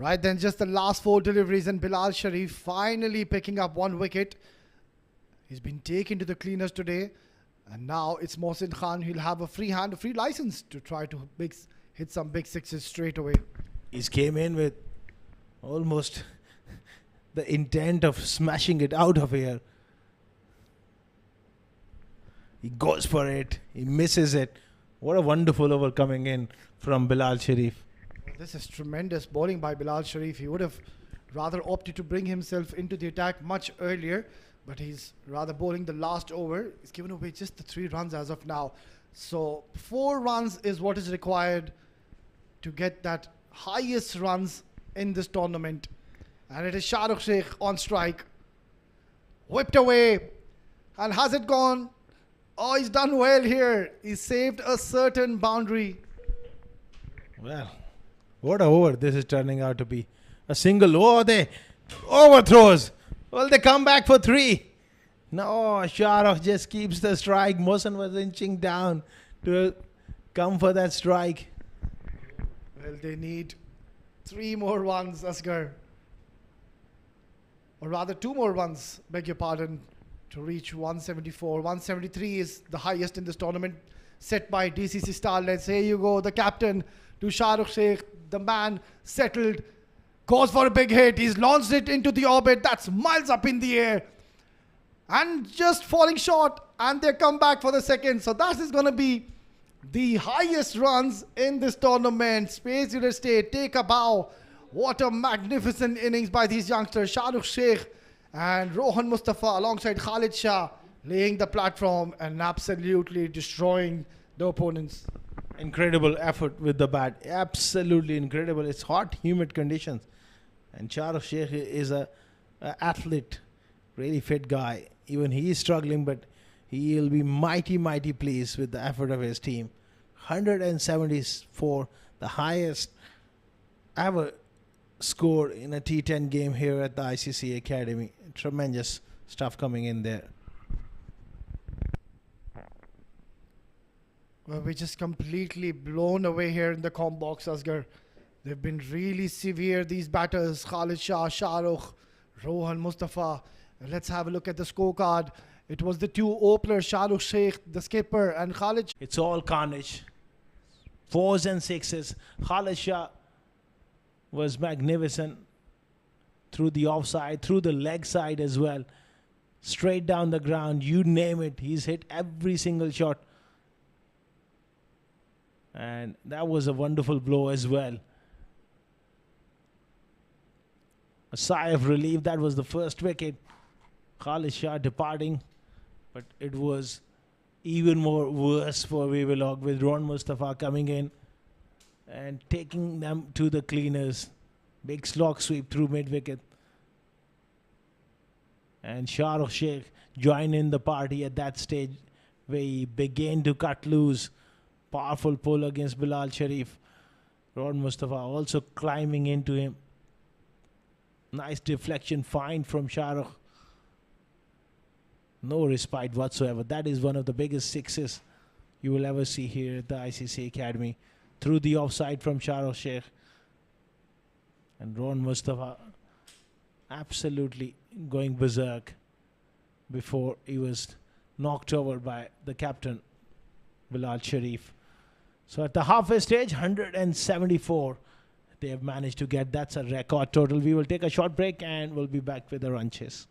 A: Right then, just the last 4 deliveries, and Bilal Sharif finally picking up 1 wicket. He's been taken to the cleaners today, and now it's Mohsin Khan. He'll have a free hand, a free license to try to hit some big sixes straight away.
B: He's came in with almost the intent of smashing it out of here. He goes for it. He misses it. What a wonderful over coming in from Bilal Sharif.
A: This is tremendous bowling by Bilal Sharif. He would have rather opted to bring himself into the attack much earlier, but he's rather bowling the last over. He's given away just the 3 runs as of now. So 4 runs is what is required to get that highest runs in this tournament. And it is Shahrukh Sheikh on strike. Whipped away. And has it gone? Oh, he's done well here. He saved a certain boundary.
B: Well, what a over this is turning out to be. A single. Oh, they overthrows. Well, they come back for 3. No, Shahrukh just keeps the strike. Mohsen was inching down to come for that strike.
A: Well, they need 3 more runs, Asghar. Or rather 2 more runs, beg your pardon, to reach 174. 173 is the highest in this tournament, set by DCC Starlets. Here you go, the captain to Shahrukh Sheikh, the man settled, goes for a big hit. He's launched it into the orbit. That's miles up in the air. And just falling short, and they come back for the second. So that is going to be the highest runs in this tournament. Spades United State, take a bow. What a magnificent innings by these youngsters. Shahrukh Sheikh and Rohan Mustafa alongside Khalid Shah laying the platform and absolutely destroying the opponents.
B: Incredible effort with the bat. Absolutely incredible. It's hot, humid conditions. And Shahrukh Sheikh is a athlete, really fit guy. Even he is struggling, but he'll be mighty, mighty pleased with the effort of his team. 174, the highest ever score in a T10 game here at the ICCA Academy. Tremendous stuff coming in there.
A: Well, we're just completely blown away here in the comp box, Asghar. They've been really severe, these batters. Khalid Shah, Shahrukh, Rohan Mustafa. Let's have a look at the scorecard. It was the 2 openers, Shahrukh Sheikh, the skipper, and Khalid.
B: It's all carnage. 4s and 6s. Khalid Shah was magnificent through the offside, through the leg side as well. Straight down the ground, you name it. He's hit every single shot. And that was a wonderful blow as well. A sigh of relief. That was the first wicket. Khalid Shah departing. But it was even more worse for Wavilog with Ron Mustafa coming in and taking them to the cleaners. Big slog sweep through mid-wicket. And Shahrukh Sheikh joined in the party at that stage where he began to cut loose. Powerful pull against Bilal Sharif. Ron Mustafa also climbing into him. Nice deflection, fine from Shahrukh. No respite whatsoever. That is one of the biggest 6s you will ever see here at the ICCA Academy. Through the offside from Shahrukh Sheikh. And Ron Mustafa absolutely going berserk before he was knocked over by the captain, Bilal Sharif. So at the halfway stage, 174 they have managed to get. That's a record total. We will take a short break and we'll be back with the run chase.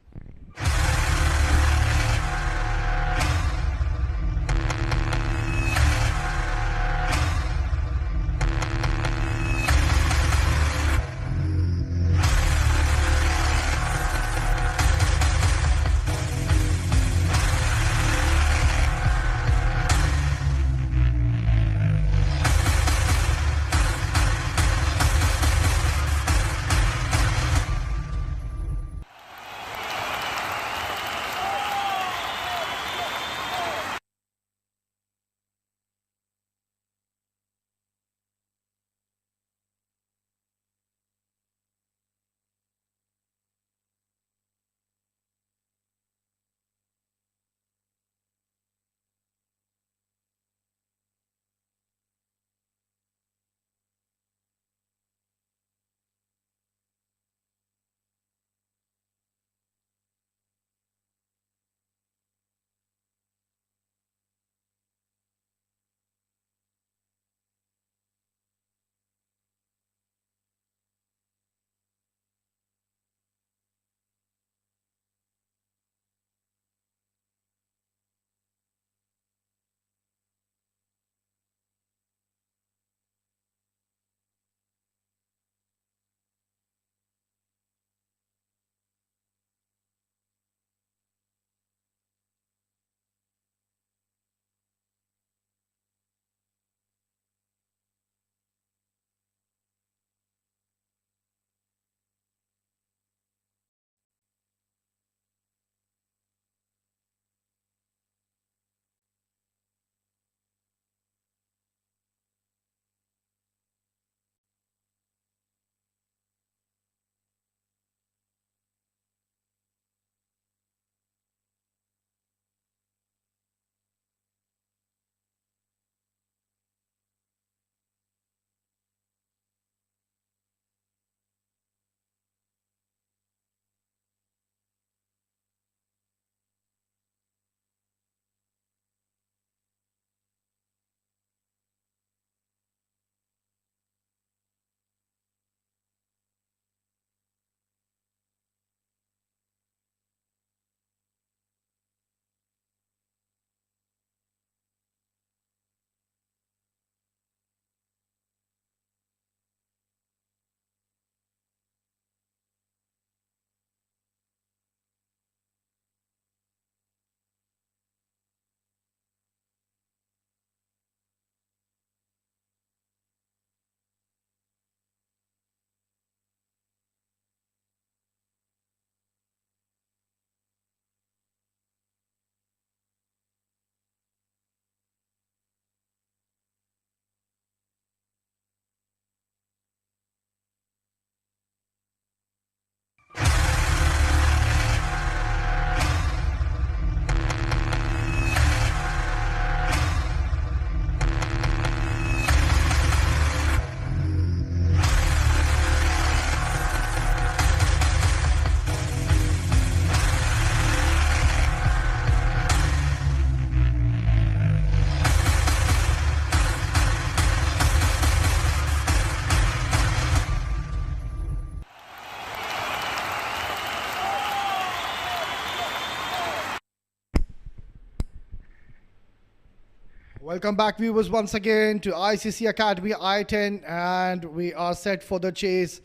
A: Welcome back, viewers, once again to ICCA Academy i10, and we are set for the chase.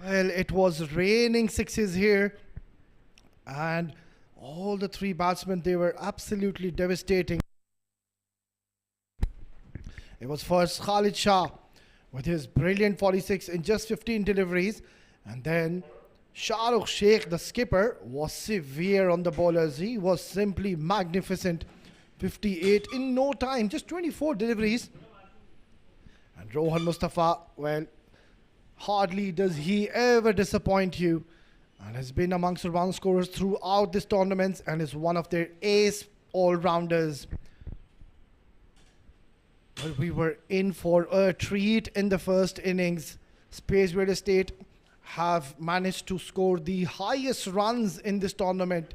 A: Well, it was raining sixes here, and all the three batsmen, they were absolutely devastating. It was first Khalid Shah with his brilliant 46 in just 15 deliveries, and then Shahrukh Sheikh, the skipper, was severe on the bowlers. He was simply magnificent. 58 in no time, just 24 deliveries. And Rohan Mustafa, well, hardly does he ever disappoint you, and has been amongst the run scorers throughout this tournament and is one of their ace all-rounders. But we were in for a treat in the first innings. Spades Real Estate have managed to score the highest runs in this tournament.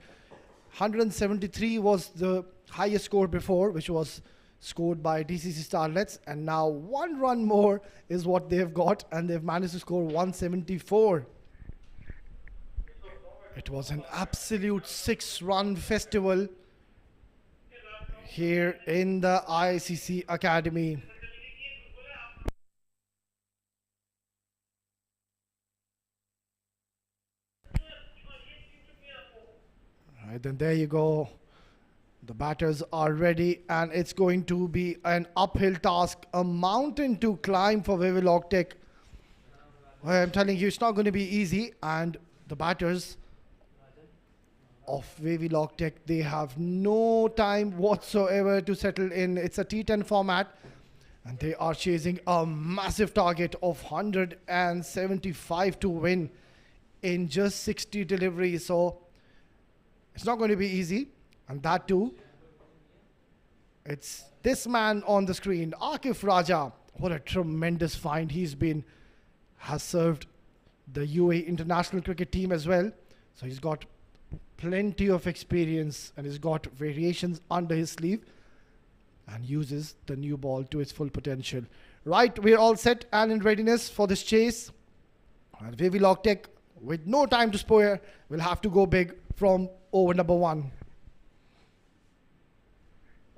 A: 173 was the highest score before, which was scored by DCC Starlets, and now one run more is what they've got, and they've managed to score 174. It was an absolute 6-run festival here in the ICC Academy. Right, then there you go. The batters are ready, and it's going to be an uphill task, a mountain to climb for Wavilog Tech. Well, I'm telling you, it's not going to be easy, and the batters of Wavilog Tech, they have no time whatsoever to settle in. It's a T10 format, and they are chasing a massive target of 175 to win in just 60 deliveries. So it's not going to be easy. And that too, it's this man on the screen, Akif Raja. What a tremendous find he's been. Has served the UAE international cricket team as well. So he's got plenty of experience, and he's got variations under his sleeve, and uses the new ball to its full potential. Right, we're all set and in readiness for this chase. And Wavilog Tech, with no time to spare, will have to go big from over number 1.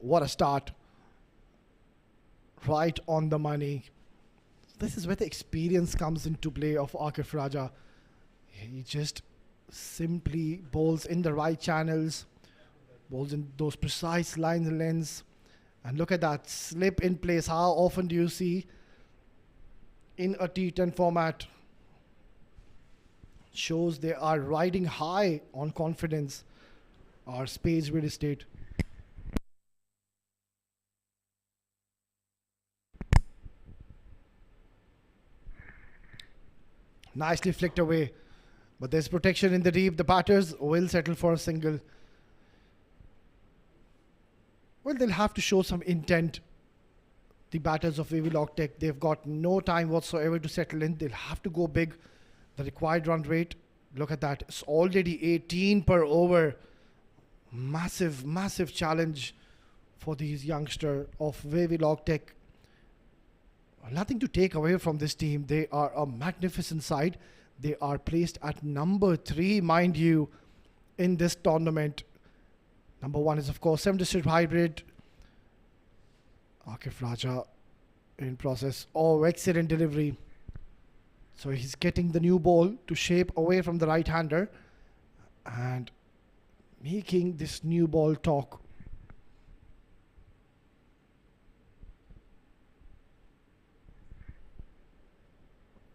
A: What a start. Right on the money. This is where the experience comes into play of Akif Raja. He just simply bowls in the right channels, bowls in those precise lines and lengths. And look at that slip in place. How often do you see in a T10 format? Shows they are riding high on confidence. Our Spades Real Estate. Nicely flicked away, but there's protection in the deep. The batters will settle for a single. Well, they'll have to show some intent. The batters of Wavilog Tech, they've got no time whatsoever to settle in. They'll have to go big. The required run rate, look at that. It's already 18 per over. Massive, massive challenge for these youngsters of Wavilog Tech. Nothing to take away from this team. They are a magnificent side. They are placed at number 3, mind you, in this tournament. Number 1 is, of course, 7-district hybrid. Akif Raja in process. Oh, excellent delivery. So he's getting the new ball to shape away from the right-hander and making this new ball talk.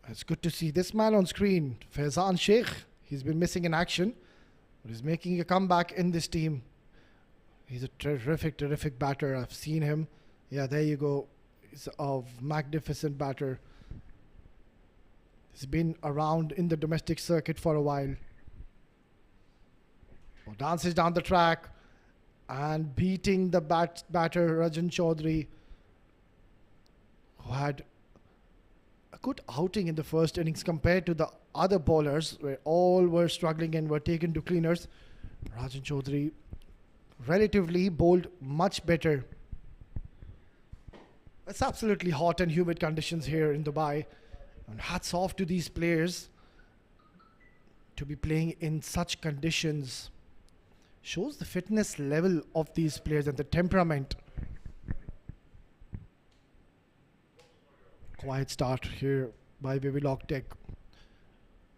A: It's good to see this man on screen, Faizan Sheikh. He's been missing in action, but he's making a comeback in this team. He's a terrific, terrific batter. I've seen him. Yeah, there you go. He's a magnificent batter. He's been around in the domestic circuit for a while. Dances down the track and beating the batter Rajan Chaudhary, who had a good outing in the first innings compared to the other bowlers, where all were struggling and were taken to cleaners. Rajan Chaudhary relatively bowled much better. It's absolutely hot and humid conditions here in Dubai, and hats off to these players to be playing in such conditions. Shows the fitness level of these players and the temperament. Quiet start here by Wavilog Tech.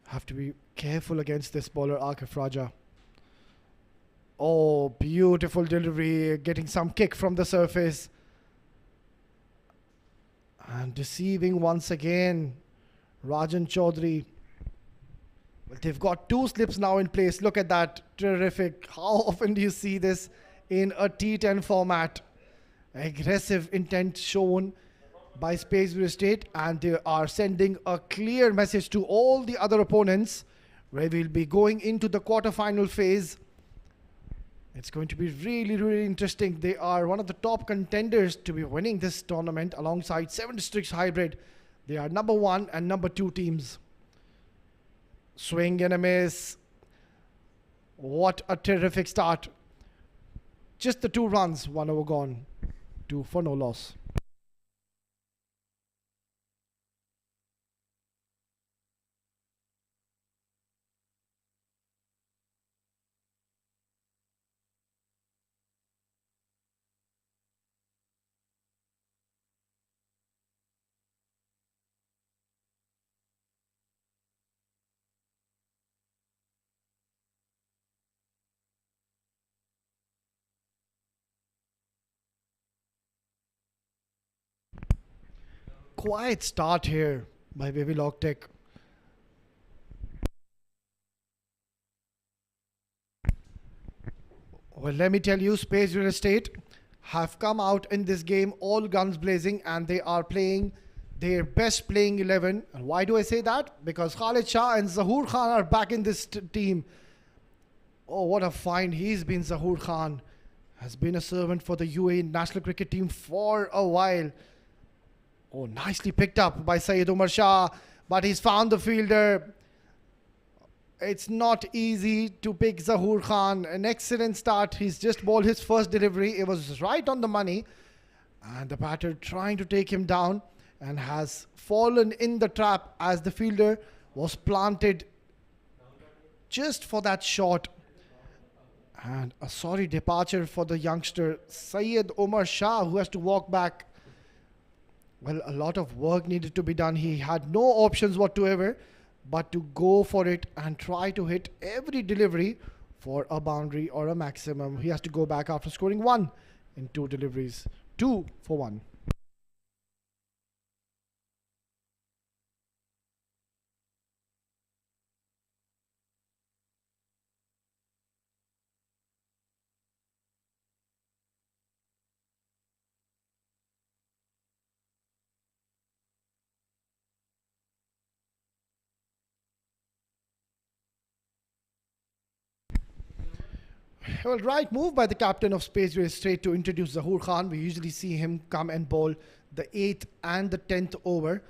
A: Have to be careful against this bowler, Akif Raja. Oh, beautiful delivery, getting some kick from the surface. And deceiving once again, Rajan Chaudhary. Well, they've got 2 slips now in place. Look at that. Terrific. How often do you see this in a T10 format? Aggressive intent shown by Spades Real Estate, and they are sending a clear message to all the other opponents where we'll be going into the quarterfinal phase. It's going to be really, really interesting. They are one of the top contenders to be winning this tournament alongside 7 Districts Hybrid. They are number 1 and number 2 teams. Swing and a miss. What a terrific start. Just the 2 runs, 1 over gone. 2 for no loss. Quiet start here by Wavilog Tech. Well, let me tell you, Spades Real Estate have come out in this game all guns blazing, and they are playing their best playing 11. And why do I say that? Because Khalid Shah and Zahoor Khan are back in this team. Oh, what a find he's been. Zahoor Khan has been a servant for the UAE national cricket team for a while. Oh, nicely picked up by Syed Umar Shah, but he's found the fielder. It's not easy to pick Zahoor Khan. An excellent start. He's just bowled his first delivery. It was right on the money. And the batter trying to take him down and has fallen in the trap as the fielder was planted just for that shot. And a sorry departure for the youngster Syed Umar Shah, who has to walk back. Well, a lot of work needed to be done. He had no options whatsoever but to go for it and try to hit every delivery for a boundary or a maximum. He has to go back after scoring 1 in 2 deliveries. 2 for 1. Well, right move by the captain of Spades Real Estate to introduce Zahoor Khan. We usually see him come and bowl the 8th and the 10th over.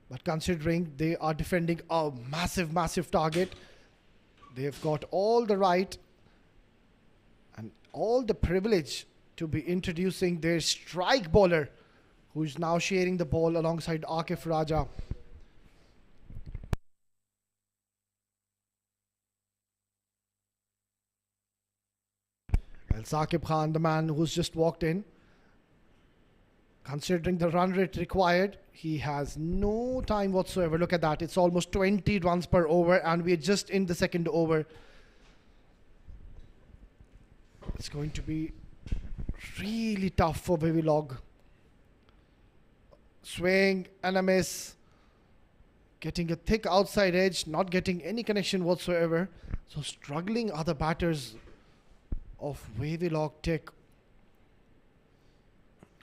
A: But considering they are defending a massive, massive target, they've got all the right and all the privilege to be introducing their strike bowler, who is now sharing the ball alongside Akif Raja. Well, Saqib Khan, the man who's just walked in, considering the run rate required, he has no time whatsoever. Look at that. It's almost 20 runs per over, and we're just in the 2nd over. It's going to be really tough for Wavilog. Swing and a miss. Getting a thick outside edge, not getting any connection whatsoever. So struggling are the batters of Wavilog Tech.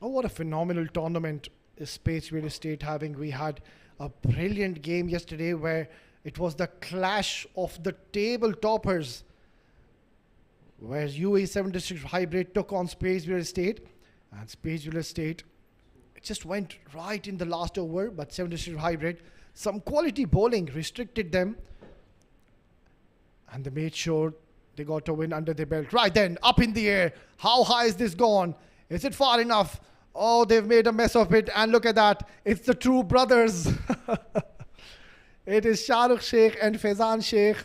A: Oh, what a phenomenal tournament is Spades Real Estate having. We had a brilliant game yesterday where it was the clash of the table toppers, where UAE 7 District Hybrid took on Spades Real Estate, and Spades Real Estate, it just went right in the last over, but 7 District Hybrid, some quality bowling restricted them, and they made sure they got a win under their belt. Right then, up in the air. How high is this gone? Is it far enough? Oh, they've made a mess of it. And look at that. It's the true brothers. It is Shah Rukh Sheikh and Faizan Sheikh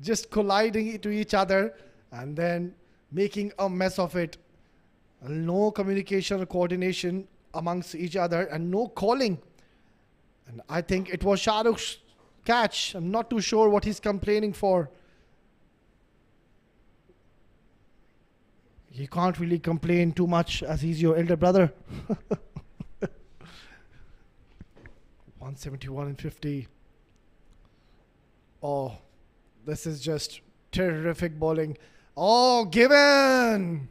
A: just colliding to each other and then making a mess of it. No communication or coordination amongst each other and no calling And I think it was Shahrukh's catch. I'm not too sure what he's complaining for. He can't really complain too much as he's your elder brother. 171 and 50. Oh, this is just terrific bowling. Oh, given!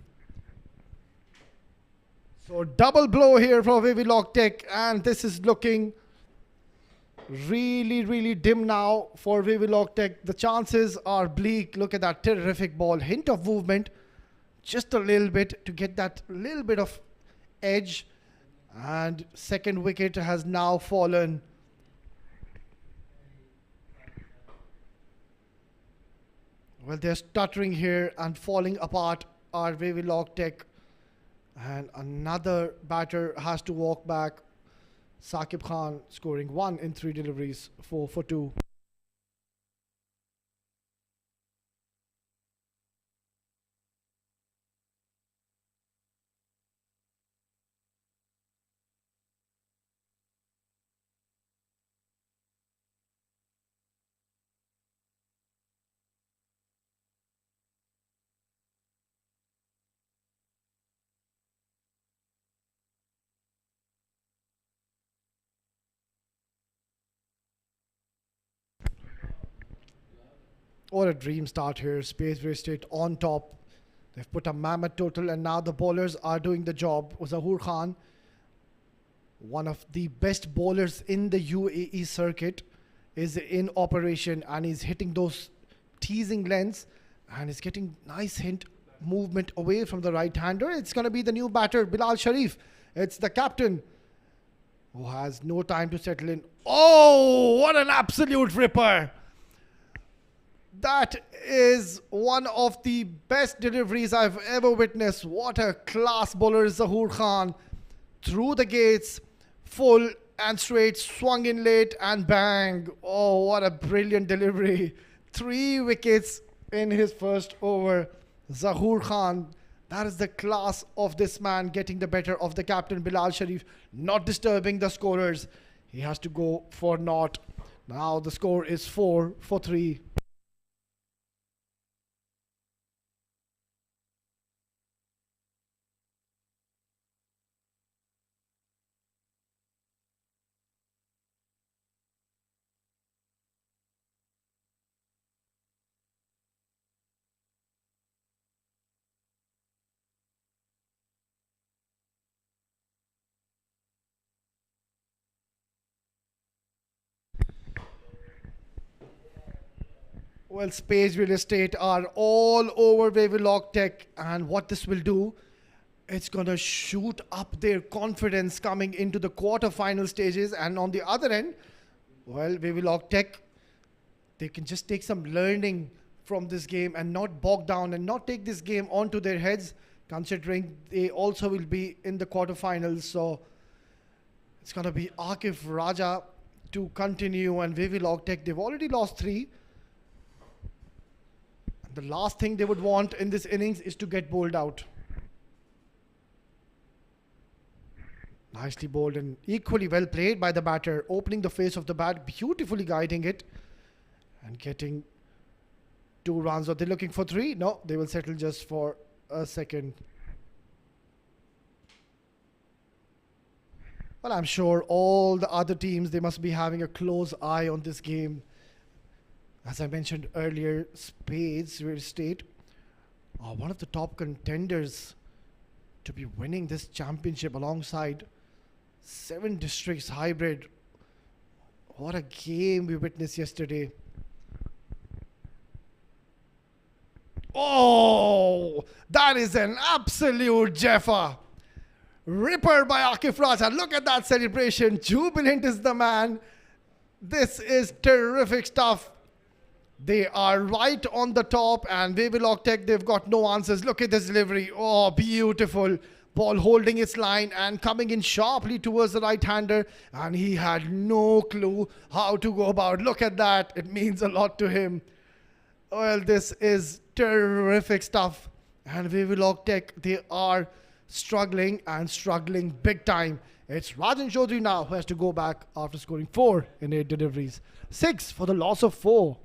A: So double blow here for Wavilog Tech, and this is looking really, really dim now for Wavilog Tech. The chances are bleak. Look at that terrific ball. Hint of movement, just a little bit to get that little bit of edge. And second wicket has now fallen. Well, they're stuttering here and falling apart are Wavilog Tech. And another batter has to walk back. Saqib Khan scoring 1 in 3 deliveries, 4 for 2. What a dream start here. Spades were straight on top. They've put a mammoth total, and now the bowlers are doing the job. Zahoor Khan, one of the best bowlers in the UAE circuit, is in operation, and he's hitting those teasing lengths, and he's getting nice hint movement away from the right-hander. It's going to be the new batter, Bilal Sharif. It's the captain who has no time to settle in. Oh, what an absolute ripper! That is one of the best deliveries I've ever witnessed. What a class bowler is Zahoor Khan. Through the gates, full and straight, swung in late and bang. Oh, what a brilliant delivery. 3 wickets in his first over. Zahoor Khan, that is the class of this man, getting the better of the captain Bilal Sharif, not disturbing the scorers. He has to go for naught. Now the score is 4 for 3. Well, Spades Real Estate are all over Wavilog Tech, and what this will do, it's going to shoot up their confidence coming into the quarter-final stages. And on the other end, well, Wavilog Tech, they can just take some learning from this game and not bog down and not take this game onto their heads, considering they also will be in the quarterfinals. So it's going to be Akif Raja to continue, and Wavilog Tech, they've already lost 3. The last thing they would want in this innings is to get bowled out. Nicely bowled and equally well played by the batter, opening the face of the bat, beautifully guiding it and getting 2 runs. Are they looking for 3? No, they will settle just for a second. Well, I'm sure all the other teams, they must be having a close eye on this game. As I mentioned earlier, Spades Real Estate are one of the top contenders to be winning this championship alongside 7 Districts Hybrid. What a game we witnessed yesterday. Oh, that is an absolute Jeffa. Ripper by Akif Raja. Look at that celebration. Jubilant is the man. This is terrific stuff. They are right on the top, and Wavilog Tech, they've got no answers. Look at this delivery. Oh, beautiful. Ball holding its line and coming in sharply towards the right-hander, and he had no clue how to go about. Look at that. It means a lot to him. Well, this is terrific stuff. And Wavilog Tech, they are struggling and struggling big time. It's Rajan Chaudhary now who has to go back after scoring 4 in 8 deliveries. 6 for the loss of 4.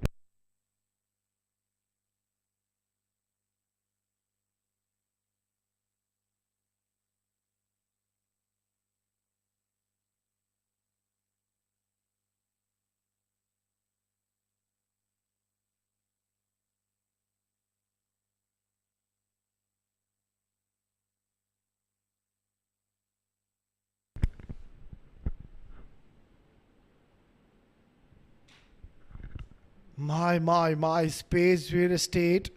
A: My, Space Real Estate.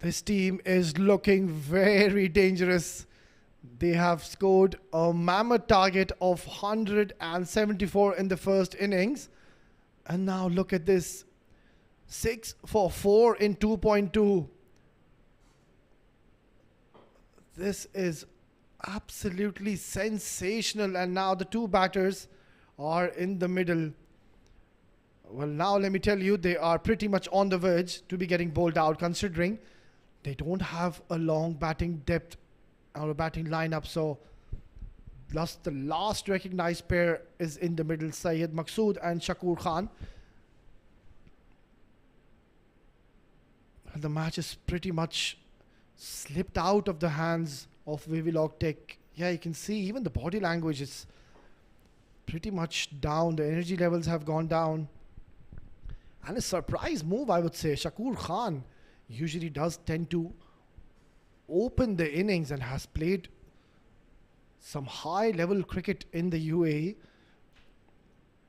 A: This team is looking very dangerous. They have scored a mammoth target of 174 in the first innings. And now look at this. 6 for 4 in 2.2. This is absolutely sensational. And now the two batters are in the middle. Well, now let me tell you, they are pretty much on the verge to be getting bowled out, considering they don't have a long batting depth or a batting lineup. So plus the last recognized pair is in the middle, Syed Maqsood and Shakur Khan. The match is pretty much slipped out of the hands of Wavilog Tech. Yeah, you can see even the body language is pretty much down. The energy levels have gone down. And a surprise move, I would say. Shakur Khan usually does tend to open the innings and has played some high-level cricket in the UAE.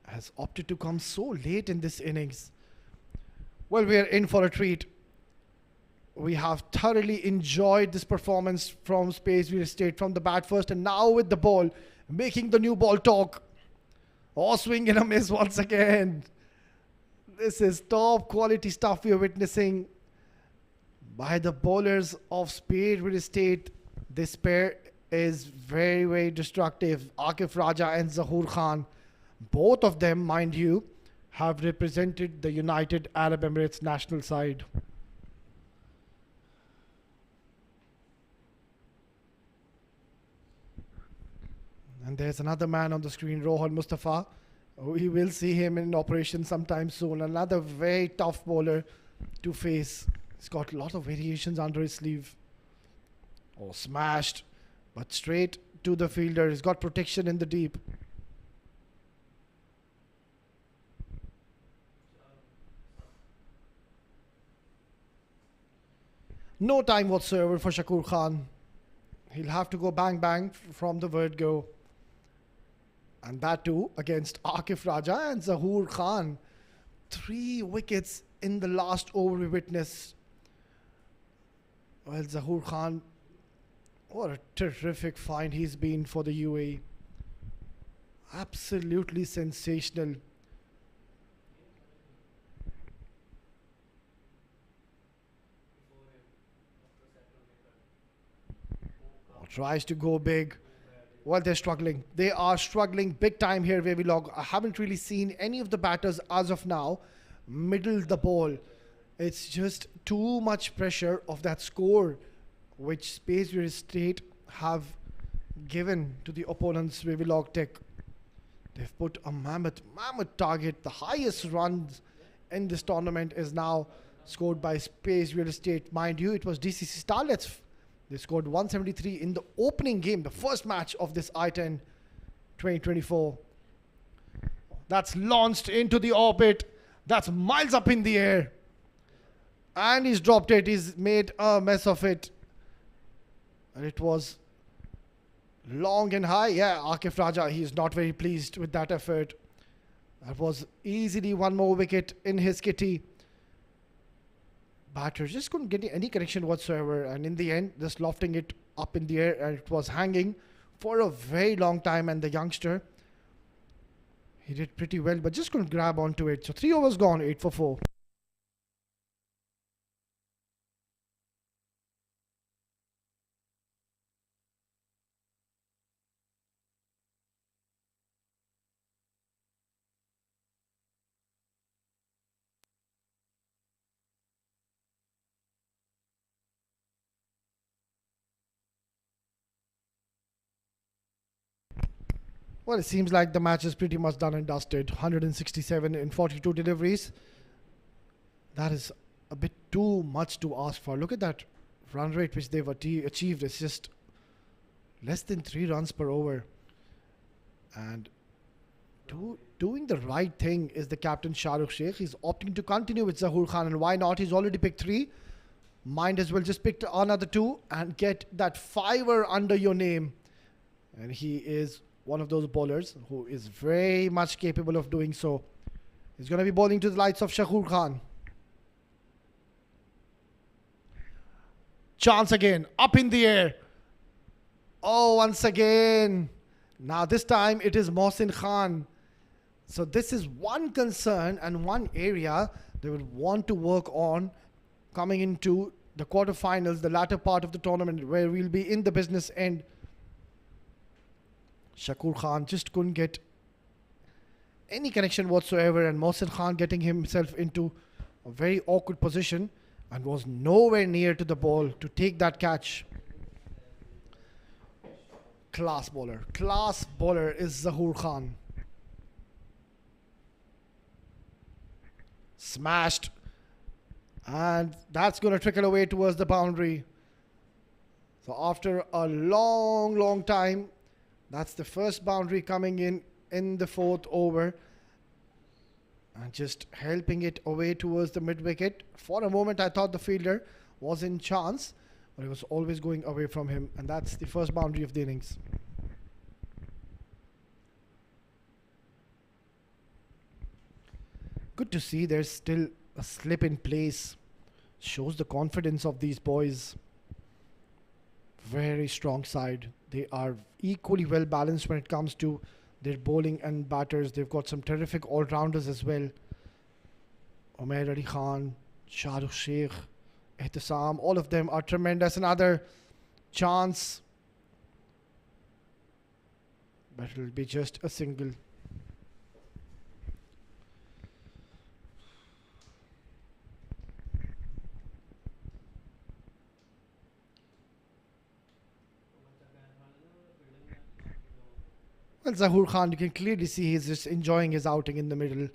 A: Has opted to come so late in this innings. Well, we are in for a treat. We have thoroughly enjoyed this performance from Spades Real Estate from the bat first, and now with the ball, making the new ball talk. Oh, swing and a miss once again. This is top quality stuff we are witnessing by the bowlers of Spades Real Estate. This pair is very, very destructive. Akif Raja and Zahoor Khan, both of them, mind you, have represented the United Arab Emirates national side. And there's another man on the screen, Rohan Mustafa. We will see him in operation sometime soon. Another very tough bowler to face. He's got a lot of variations under his sleeve. Oh, smashed, but straight to the fielder. He's got protection in the deep. No time whatsoever for Shakur Khan. He'll have to go bang bang from the word go. And that too against Akif Raja and Zahoor Khan. 3 wickets in the last over we witnessed. Well, Zahoor Khan, what a terrific find he's been for the UAE. Absolutely sensational. Tries to go big. Well, they're struggling. They are struggling big time here, Wavilog. I haven't really seen any of the batters as of now middle the ball. It's just too much pressure of that score which Spades Real Estate have given to the opponents, Wavilog Tech. They've put a mammoth target. The highest runs in this tournament is now scored by Spades Real Estate. Mind you, it was DCC Starlets. They scored 173 in the opening game, the first match of this I10 2024. That's launched into the orbit. That's miles up in the air. And he's dropped it. He's made a mess of it. And it was long and high. Yeah, Akif Raja, he's not very pleased with that effort. That was easily one more wicket in his kitty. Batter just couldn't get any connection whatsoever, and in the end just lofting it up in the air, and it was hanging for a very long time, and the youngster, he did pretty well but just couldn't grab onto it. So 3 overs gone, 8 for 4. Well, it seems like the match is pretty much done and dusted. 167 in 42 deliveries. That is a bit too much to ask for. Look at that run rate which they've achieved. It's just less than 3 runs per over. And doing the right thing is the captain Shahrukh Sheikh. He's opting to continue with Zahoor Khan, and why not? He's already picked 3. Might as well just pick another 2 and get that 5er under your name. And he is one of those bowlers who is very much capable of doing so. He's going to be bowling to the likes of Zahoor Khan. Chance again, up in the air. Oh, once again. Now this time it is Mohsin Khan. So this is one concern and one area they would want to work on coming into the quarterfinals, the latter part of the tournament, where we'll be in the business end. Shakur Khan just couldn't get any connection whatsoever, and Mohsin Khan getting himself into a very awkward position and was nowhere near to the ball to take that catch. Class bowler is Zahoor Khan. Smashed, and that's going to trickle away towards the boundary. So after a long time, that's the first boundary coming in the 4th over, and just helping it away towards the mid wicket. For a moment I thought the fielder was in chance, but it was always going away from him, and that's the first boundary of the innings. Good to see there's still a slip in place. Shows the confidence of these boys. Very strong side. They are equally well balanced when it comes to their bowling and batters. They've got some terrific all-rounders as well. Umair Ali Khan, Shahrukh Sheikh, Ehtisam, all of them are tremendous. Another chance, but it will be just a single. Well, Zahoor Khan, you can clearly see he's just enjoying his outing in the middle.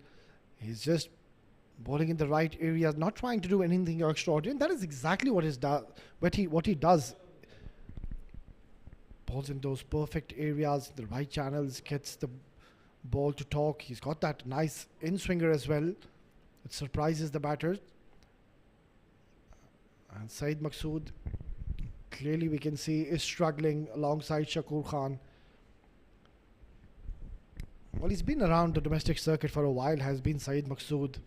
A: He's just bowling in the right areas, not trying to do anything extraordinary. And that is exactly what he does. Bowls in those perfect areas, the right channels, gets the ball to talk. He's got that nice in-swinger as well. It surprises the batters. And Saeed Maqsood, clearly we can see, is struggling alongside Shakur Khan. Well, he's been around the domestic circuit for a while, has been Saeed Maqsood.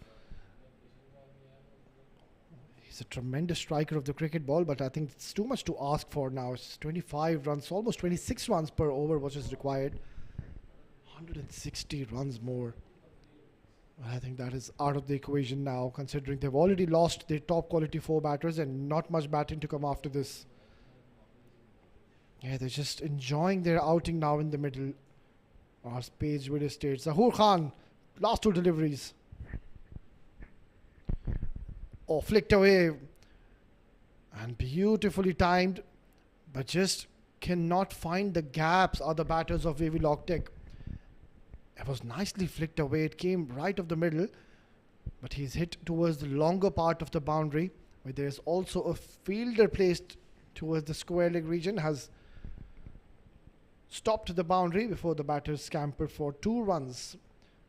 A: He's a tremendous striker of the cricket ball, but I think it's too much to ask for now. It's 25 runs, almost 26 runs per over, which is required. 160 runs more. I think that is out of the equation now, considering they've already lost their top quality 4 batters and not much batting to come after this. Yeah, they're just enjoying their outing now in the middle. Our Spades real estate. Zahoor Khan, last 2 deliveries. Oh, flicked away. And beautifully timed, but just cannot find the gaps are the batters of Wavilog Tech. It was nicely flicked away. It came right of the middle, but he's hit towards the longer part of the boundary, where there's also a fielder placed towards the square leg region, has stopped the boundary before the batters scampered for 2 runs.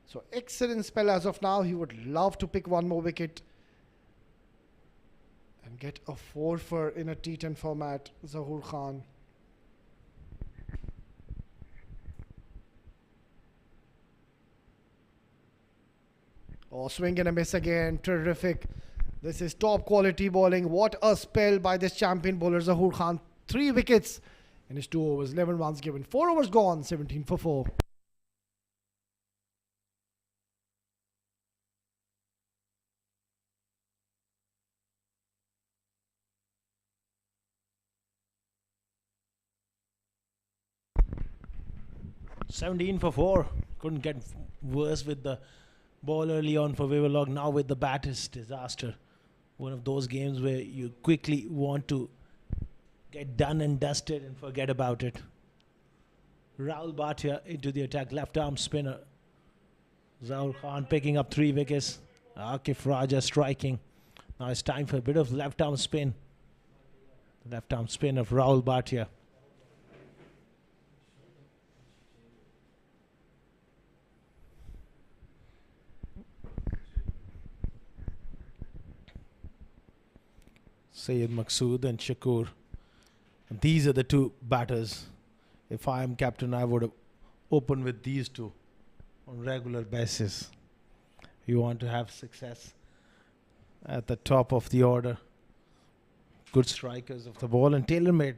A: So excellent spell as of now. He would love to pick one more wicket and get a 4 in a T10 format. Zahoor Khan. Oh, swing and a miss again. Terrific. This is top quality bowling. What a spell by this champion bowler Zahoor Khan. 3 wickets in his 2 overs, 11 runs given, 4 overs gone, 17 for 4.
B: "17 for 4. Couldn't get worse with the ball early on for Wavilog. Now with the bat is disaster. One of those games where you quickly want to get done and dusted and forget about it. Rahul Bhatia into the attack, left arm spinner. Zaur Khan picking up 3 wickets. Akif Raja striking. Now it's time for a bit of left arm spin. Left arm spin of Rahul Bhatia. Syed Maqsood and Shakur. And these are the two batters. If I am captain, I would open with these two on regular basis. You want to have success at the top of the order. Good strikers of the ball and tailor-made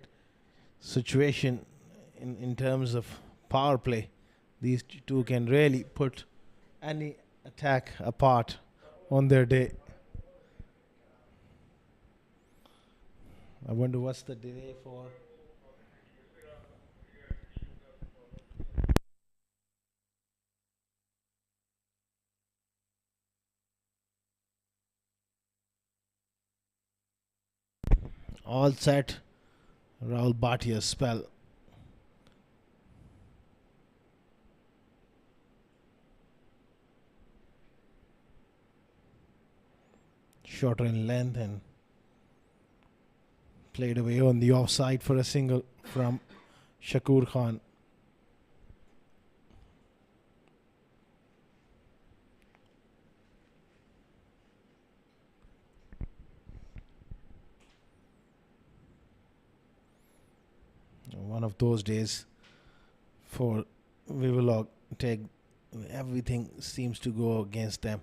B: situation in terms of power play. These two can really put any attack apart on their day. I wonder what's the delay for. All set. Rahul Bhatia's spell. Shorter in length and played away on the offside for a single from Shakur Khan. One of those days for Wavilog. Everything seems to go against them.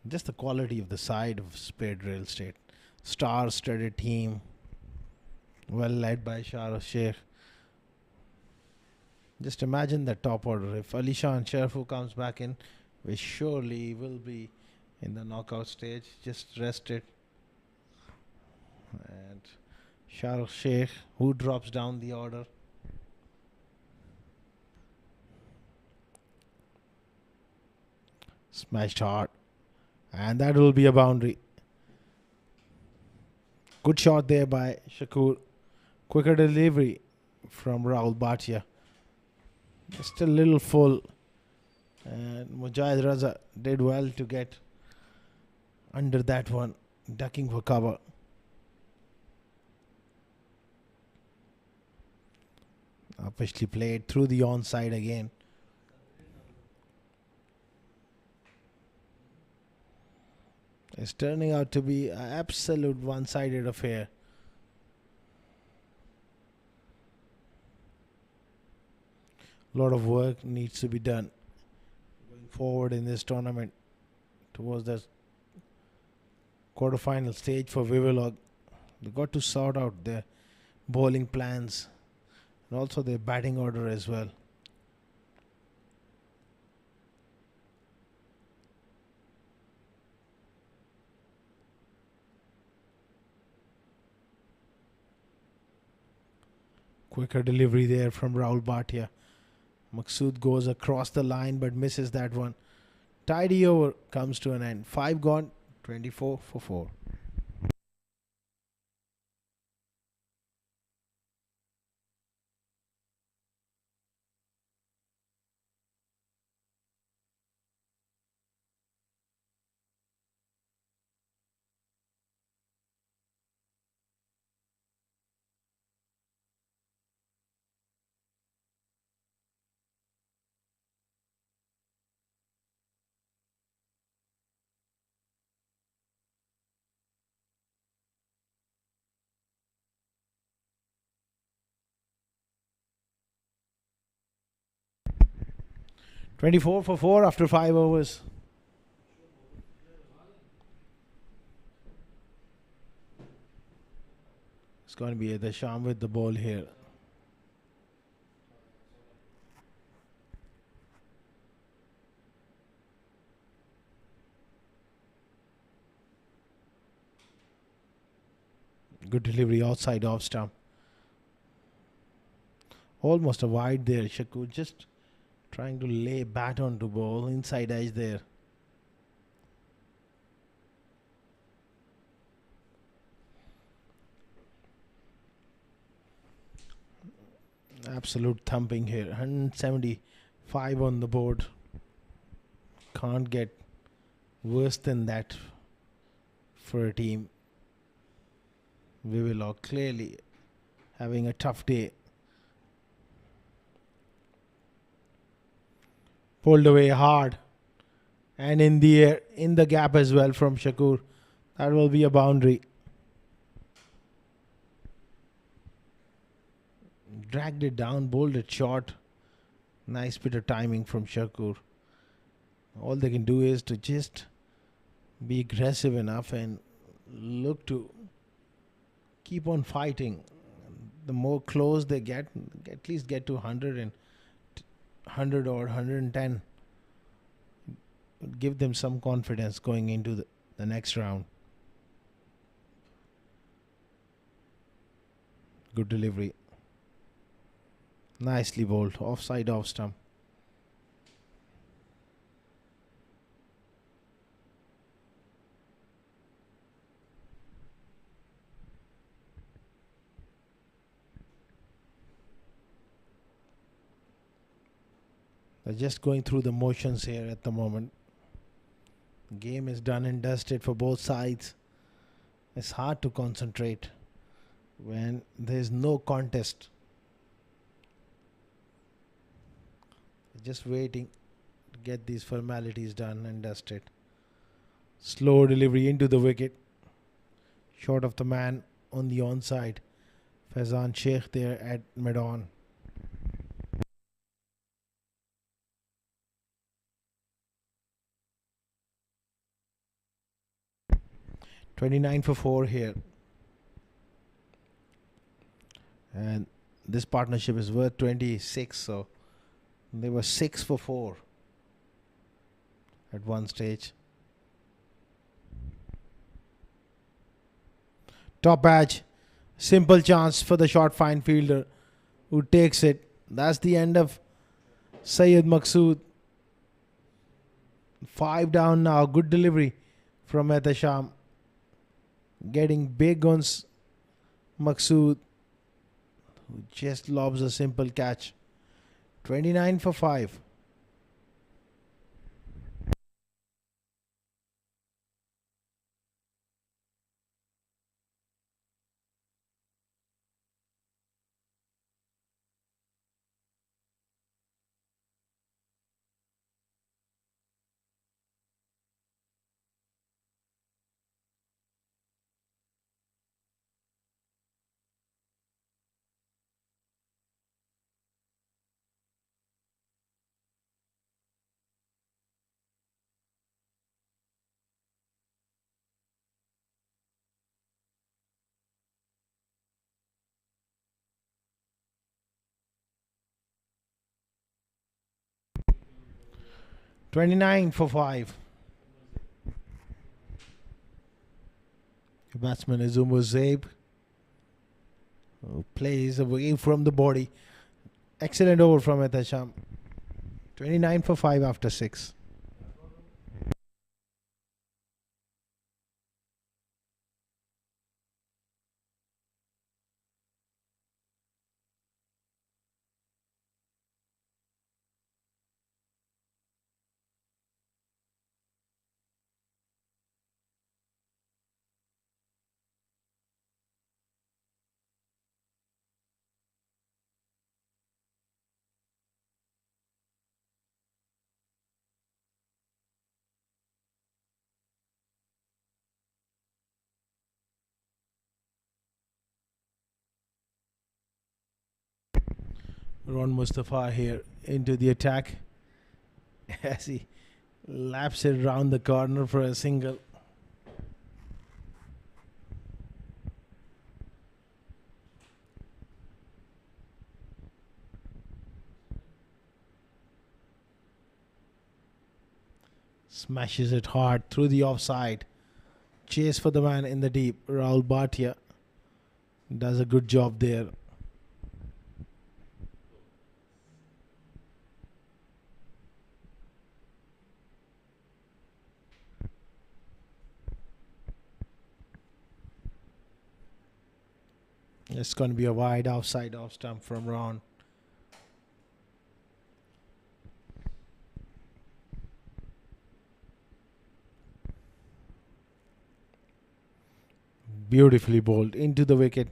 B: Just the quality of the side of Spade Real Estate. Star-studded team. Well led by Shah Sheikh. Just imagine the top order. If Alishan Sharfu comes back in, which surely will be in the knockout stage, just rest it. And Shah Sheikh, who drops down the order. Smashed hard. And that will be a boundary. Good shot there by Shakur. Quicker delivery from Rahul Bhatia. Just a little full. And Mujahid Raza did well to get under that one. Ducking for cover. Officially played through the onside again. It's turning out to be an absolute one-sided affair. A lot of work needs to be done going forward in this tournament towards the quarterfinal stage for Wavilog. They've got to sort out their bowling plans and also their batting order as well. Quicker delivery there from Rahul Bhatia. Maqsood goes across the line but misses that one. Tidy over comes to an end. 5 gone, 24 for 4. Twenty-four for 4 after 5 overs. It's going to be Dasham with the ball here. Good delivery outside off stump. Almost a wide there. Shakur just trying to lay bat onto ball. Inside edge there. Absolute thumping here. 175 on the board. Can't get worse than that for a team. Wavilog clearly having a tough day. Pulled away hard. And in the air, in the gap as well from Shakur. That will be a boundary. Dragged it down, bowled it short. Nice bit of timing from Shakur. All they can do is to just be aggressive enough and look to keep on fighting. The more close they get, at least get to 100 or 110. Give them some confidence going into the next round. Good delivery. Nicely bowled. Offside, off stump. They're just going through the motions here at the moment. The game is done and dusted for both sides. It's hard to concentrate when there's no contest. Just waiting to get these formalities done and dusted. Slow delivery into the wicket. Short of the man on the onside. Faizan Sheikh there at mid-on. $29 for 4 here. And this partnership is worth 26, so they were 6 for 4 at one stage. Top edge. Simple chance for the short fine fielder who takes it. That's the end of Syed Maqsood. 5 down now. Good delivery from Ehtesham. Getting big on Maqsood, who just lobs a simple catch. 29 for 5. $29 for 5. The batsman is Umar Zaib, who plays away from the body. Excellent over from Ehtesham. 29 for 5 after 6. Ron Mustafa here into the attack as he laps it round the corner for a single. Smashes it hard through the offside. Chase for the man in the deep. Rahul Bhatia does a good job there. It's going to be a wide outside off stump from Ron. Beautifully bowled into the wicket.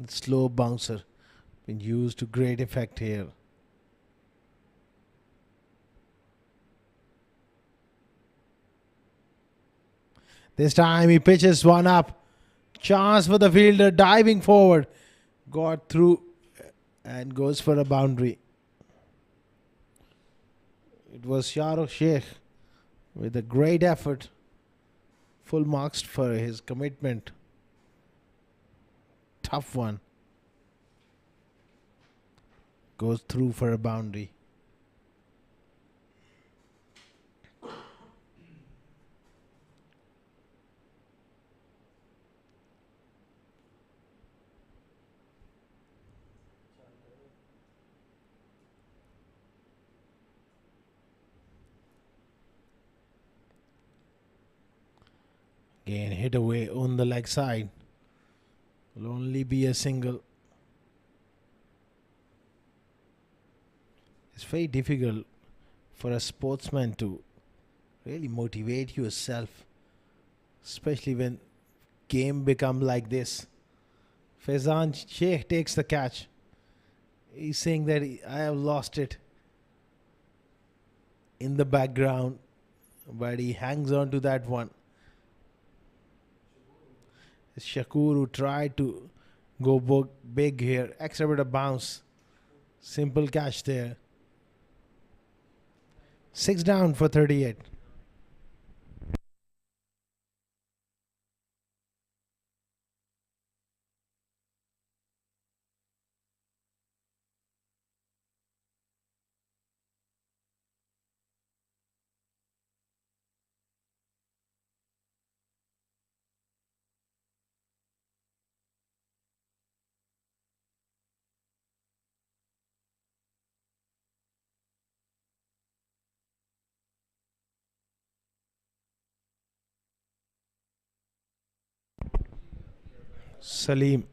B: Slow bouncer been used to great effect here. This time he pitches one up. Chance for the fielder diving forward. Got through and goes for a boundary. It was Shahrukh Sheikh with a great effort. Full marks for his commitment. Tough one. Goes through for a boundary. Again, hit away on the leg side. Will only be a single. It's very difficult for a sportsman to really motivate yourself, especially when game become like this. Faizan Sheikh takes the catch. He's saying that I have lost it in the background, but he hangs on to that one. Shakur, who tried to go big here. Extra bit of bounce. Simple catch there. 6 down for 38. Salim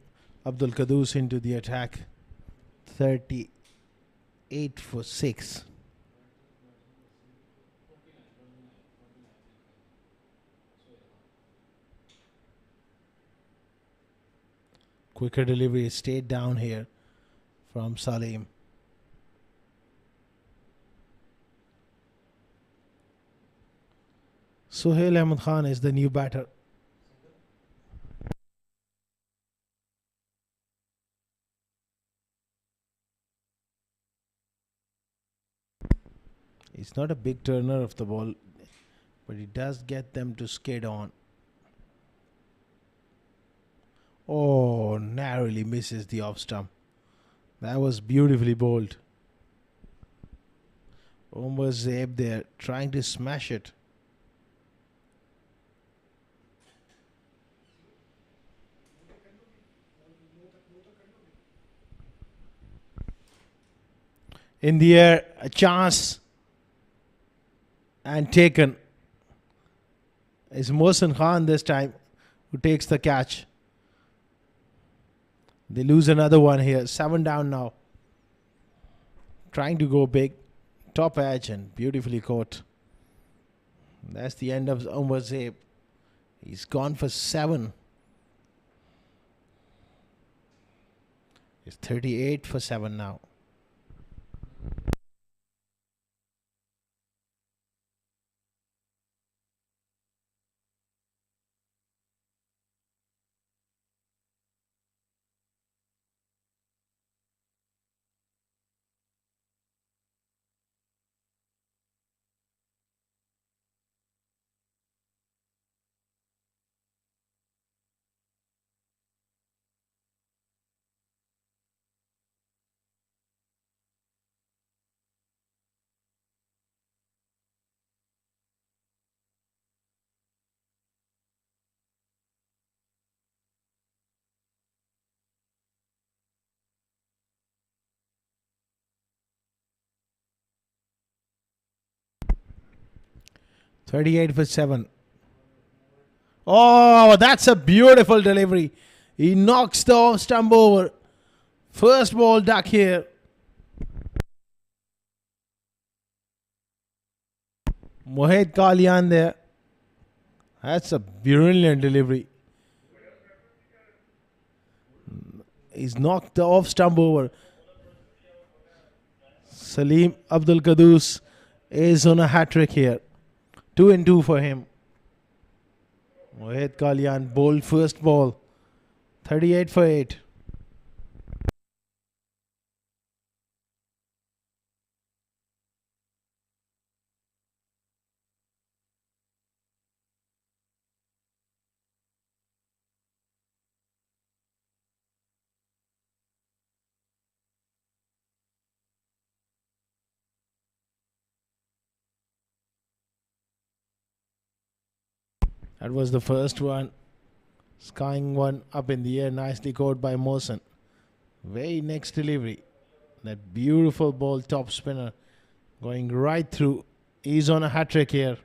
B: Abdul Qudus into the attack. 38 for 6. Quicker delivery stayed down here from Salim. Suhail Ahmed Khan is the new batter. He's not a big turner of the ball, but he does get them to skid on. Oh, narrowly misses the off stump. That was beautifully bowled. Omar Zaib there trying to smash it. In the air, a chance. And taken. It's Mohsin Khan this time who takes the catch. They lose another one here. 7 down now. Trying to go big. Top edge and beautifully caught. That's the end of Omar Zaib. He's gone for 7. It's 38 for 7 now. $38 for 7. Oh, that's a beautiful delivery. He knocks the off stump over. First ball duck here. Mohit Kalyan there That's a brilliant delivery. He's knocked the off stump over. Salim Abdul Qaddus is on a hat-trick here. 2 and 2 for him. Mohit Kalyan bowled first ball. 38 for 8. That was the first one. Skying one up in the air. Nicely caught by Mohsen. Very next delivery. That beautiful ball, top spinner. Going right through. He's on a hat-trick here.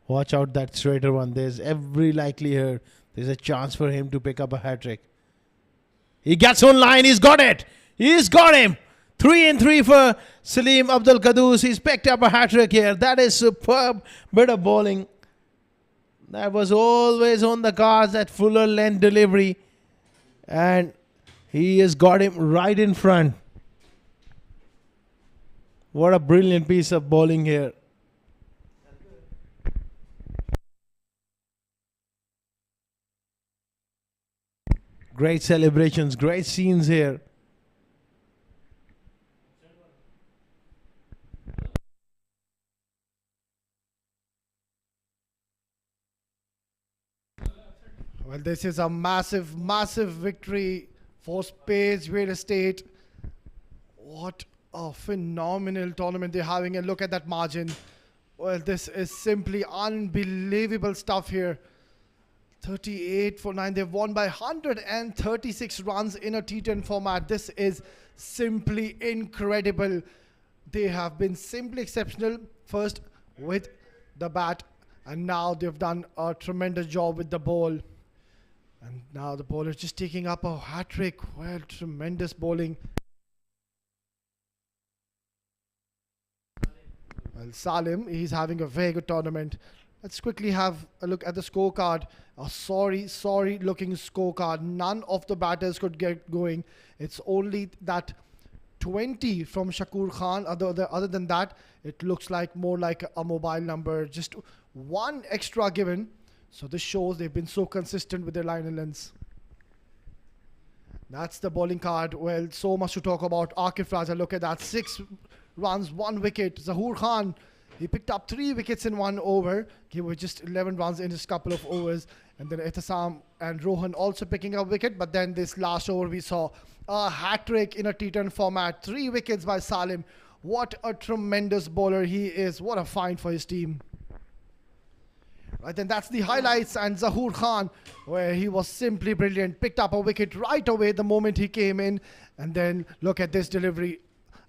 B: Watch out that straighter one. There's every likelihood there's a chance for him to pick up a hat-trick. He gets on line. He's got it. He's got him. 3 and 3 for Salim Abdul Qaddus. He's picked up a hat-trick here. That is superb bit of bowling. That was always on the cards, that fuller length delivery. And he has got him right in front. What a brilliant piece of bowling here. Great celebrations, great scenes here.
A: Well, this is a massive, massive victory for Spades Real Estate. What a phenomenal tournament they're having, and look at that margin. Well, this is simply unbelievable stuff here. 38 for 9. They've won by 136 runs in a T10 format. This is simply incredible. They have been simply exceptional, first with the bat, and now they've done a tremendous job with the ball. And now the bowler is just taking up a hat-trick. Well, tremendous bowling. Well, Salim, he's having a very good tournament. Let's quickly have a look at the scorecard. A sorry looking scorecard. None of the batters could get going. It's only that 20 from Shakur Khan. Other than that, it looks like more like a mobile number. Just one extra given. So this shows they've been so consistent with their line and lengths. That's the bowling card. Well, so much to talk about. Akif Raza, look at that. 6 runs, 1 wicket. Zahoor Khan, he picked up 3 wickets in 1 over. He was just 11 runs in just a couple of overs. And then Ihtisam and Rohan also picking up wicket. But then this last over we saw a hat-trick in a T10 format. 3 wickets by Salim. What a tremendous bowler he is. What a find for his team. Right, then that's the highlights, and Zahoor Khan, where he was simply brilliant, picked up a wicket right away the moment he came in. And then look at this delivery.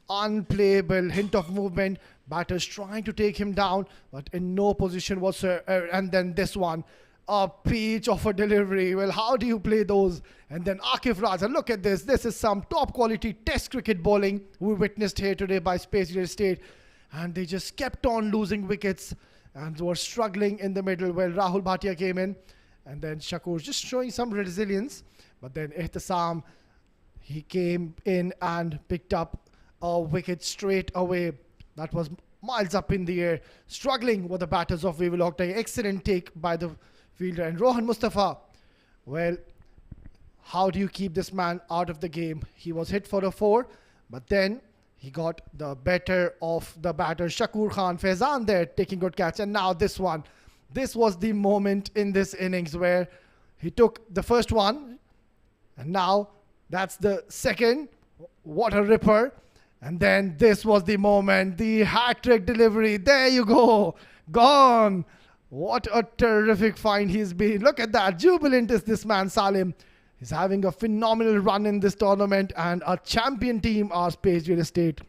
A: Unplayable, hint of movement. Batters trying to take him down, but in no position whatsoever. And then this one, a peach of a delivery. Well, how do you play those? And then Akif Raza, look at this. This is some top quality test cricket bowling we witnessed here today by Spades Real Estate. And they just kept on losing wickets and were struggling in the middle. Well, Rahul Bhatia came in, and then Shakur just showing some resilience. But then Ihtisam, he came in and picked up a wicket straight away. That was miles up in the air, struggling with the batters of Wavilog. Excellent take by the fielder. And Rohan Mustafa, well, how do you keep this man out of the game? He was hit for a 4, but then he got the better of the batter. Shakur Khan, Faizan there taking good catch. And now this one. This was the moment in this innings where he took the first one. And now that's the second. What a ripper. And then this was the moment. The hat-trick delivery. There you go. Gone. What a terrific find he's been. Look at that. Jubilant is this man, Salim. He's having a phenomenal run in this tournament, and a champion team are Spades Real Estate.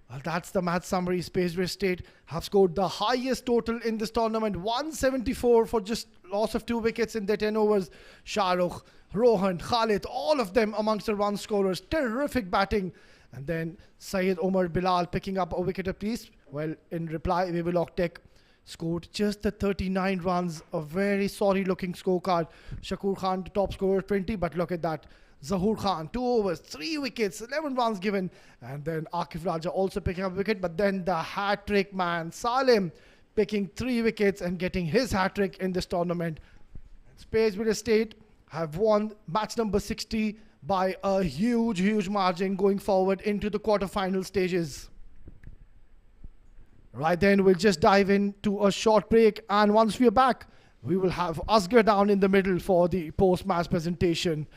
A: Well, that's the match summary. Spades Real Estate have scored the highest total in this tournament, 174 for just loss of 2 wickets in their 10 overs. Shahrukh, Rohan, Khalid, all of them amongst the run scorers. Terrific batting. And then Syed Omar Bilal picking up a wicket apiece. Well, in reply, Wavilog Tech scored just the 39 runs. A very sorry looking scorecard. Shakur Khan, the top scorer, 20. But look at that. Zahoor Khan, 2 overs, 3 wickets, 11 runs given. And then Akif Raja also picking up a wicket. But then the hat-trick man, Salim, picking 3 wickets and getting his hat-trick in this tournament. Spades State have won match number 60 by a huge margin going forward into the quarterfinal stages. Right then, we'll just dive into a short break, and once we are back, we will have Asghar down in the middle for the post-match presentation.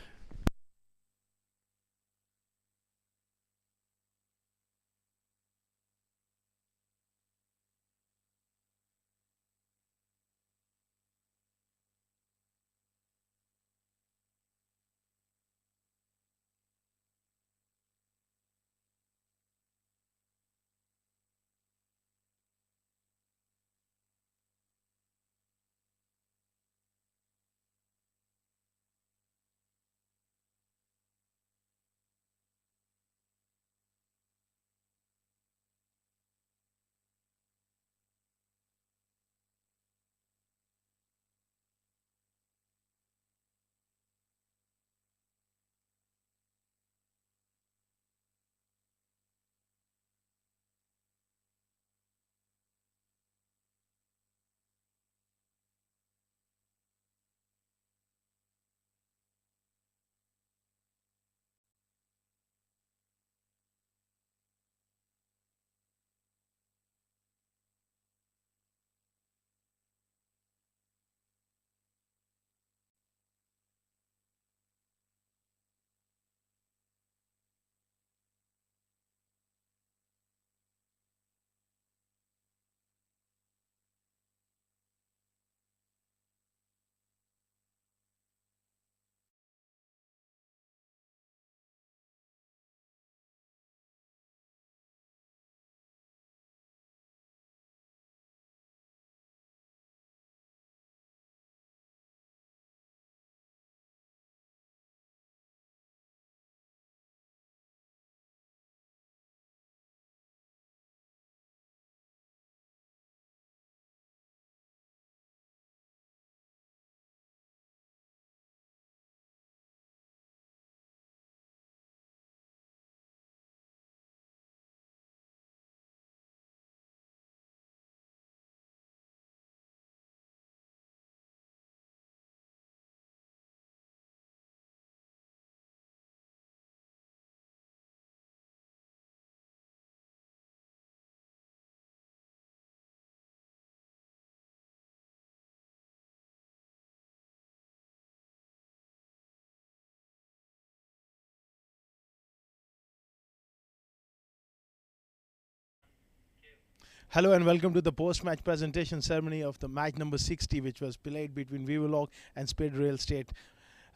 B: Hello and welcome to the post-match presentation ceremony of the match number 60, which was played between Wavilog and Spade Real Estate.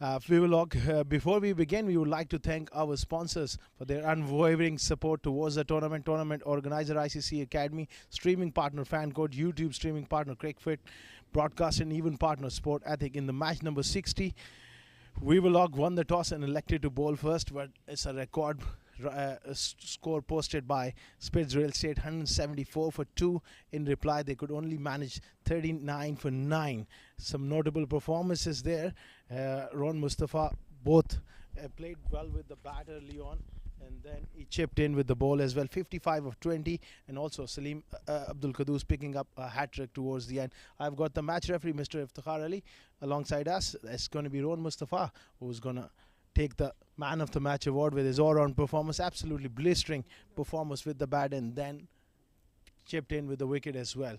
B: Wavilog, before we begin, we would like to thank our sponsors for their unwavering support towards the tournament organizer ICCA Academy, streaming partner Fan Code, YouTube streaming partner Cricfit, broadcast and even partner Sport Ethic. In the match number 60, Wavilog won the toss and elected to bowl first, but it's a record score posted by Spades Real Estate, 174 for 2. In reply, they could only manage 39 for 9. Some notable performances there. Ron Mustafa both played well with the bat early on, and then he chipped in with the ball as well, 55 of 20, and also Salim Abdul Qadoos picking up a hat-trick towards the end. I've got the match referee, Mr. Iftikhar Ali, alongside us. It's going to be Ron Mustafa, who's going to take the man of the match award with his all-round performance. Absolutely blistering performance with the bat, and then chipped in with the wicket as well.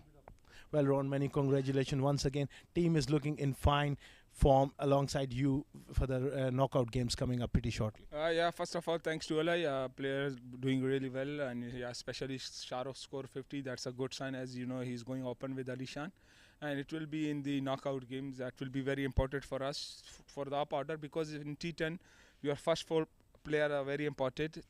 B: Well, Ron, many congratulations once again. Team is looking in fine form alongside you for the knockout games coming up pretty shortly.
C: Yeah, first of all, thanks to Alai. Players doing really well, and yeah, especially Shahrukh score 50. That's a good sign, as you know, he's going open with Alishan. And it will be in the knockout games. That will be very important for us for the up order, because in T10, your first 4 players are very important.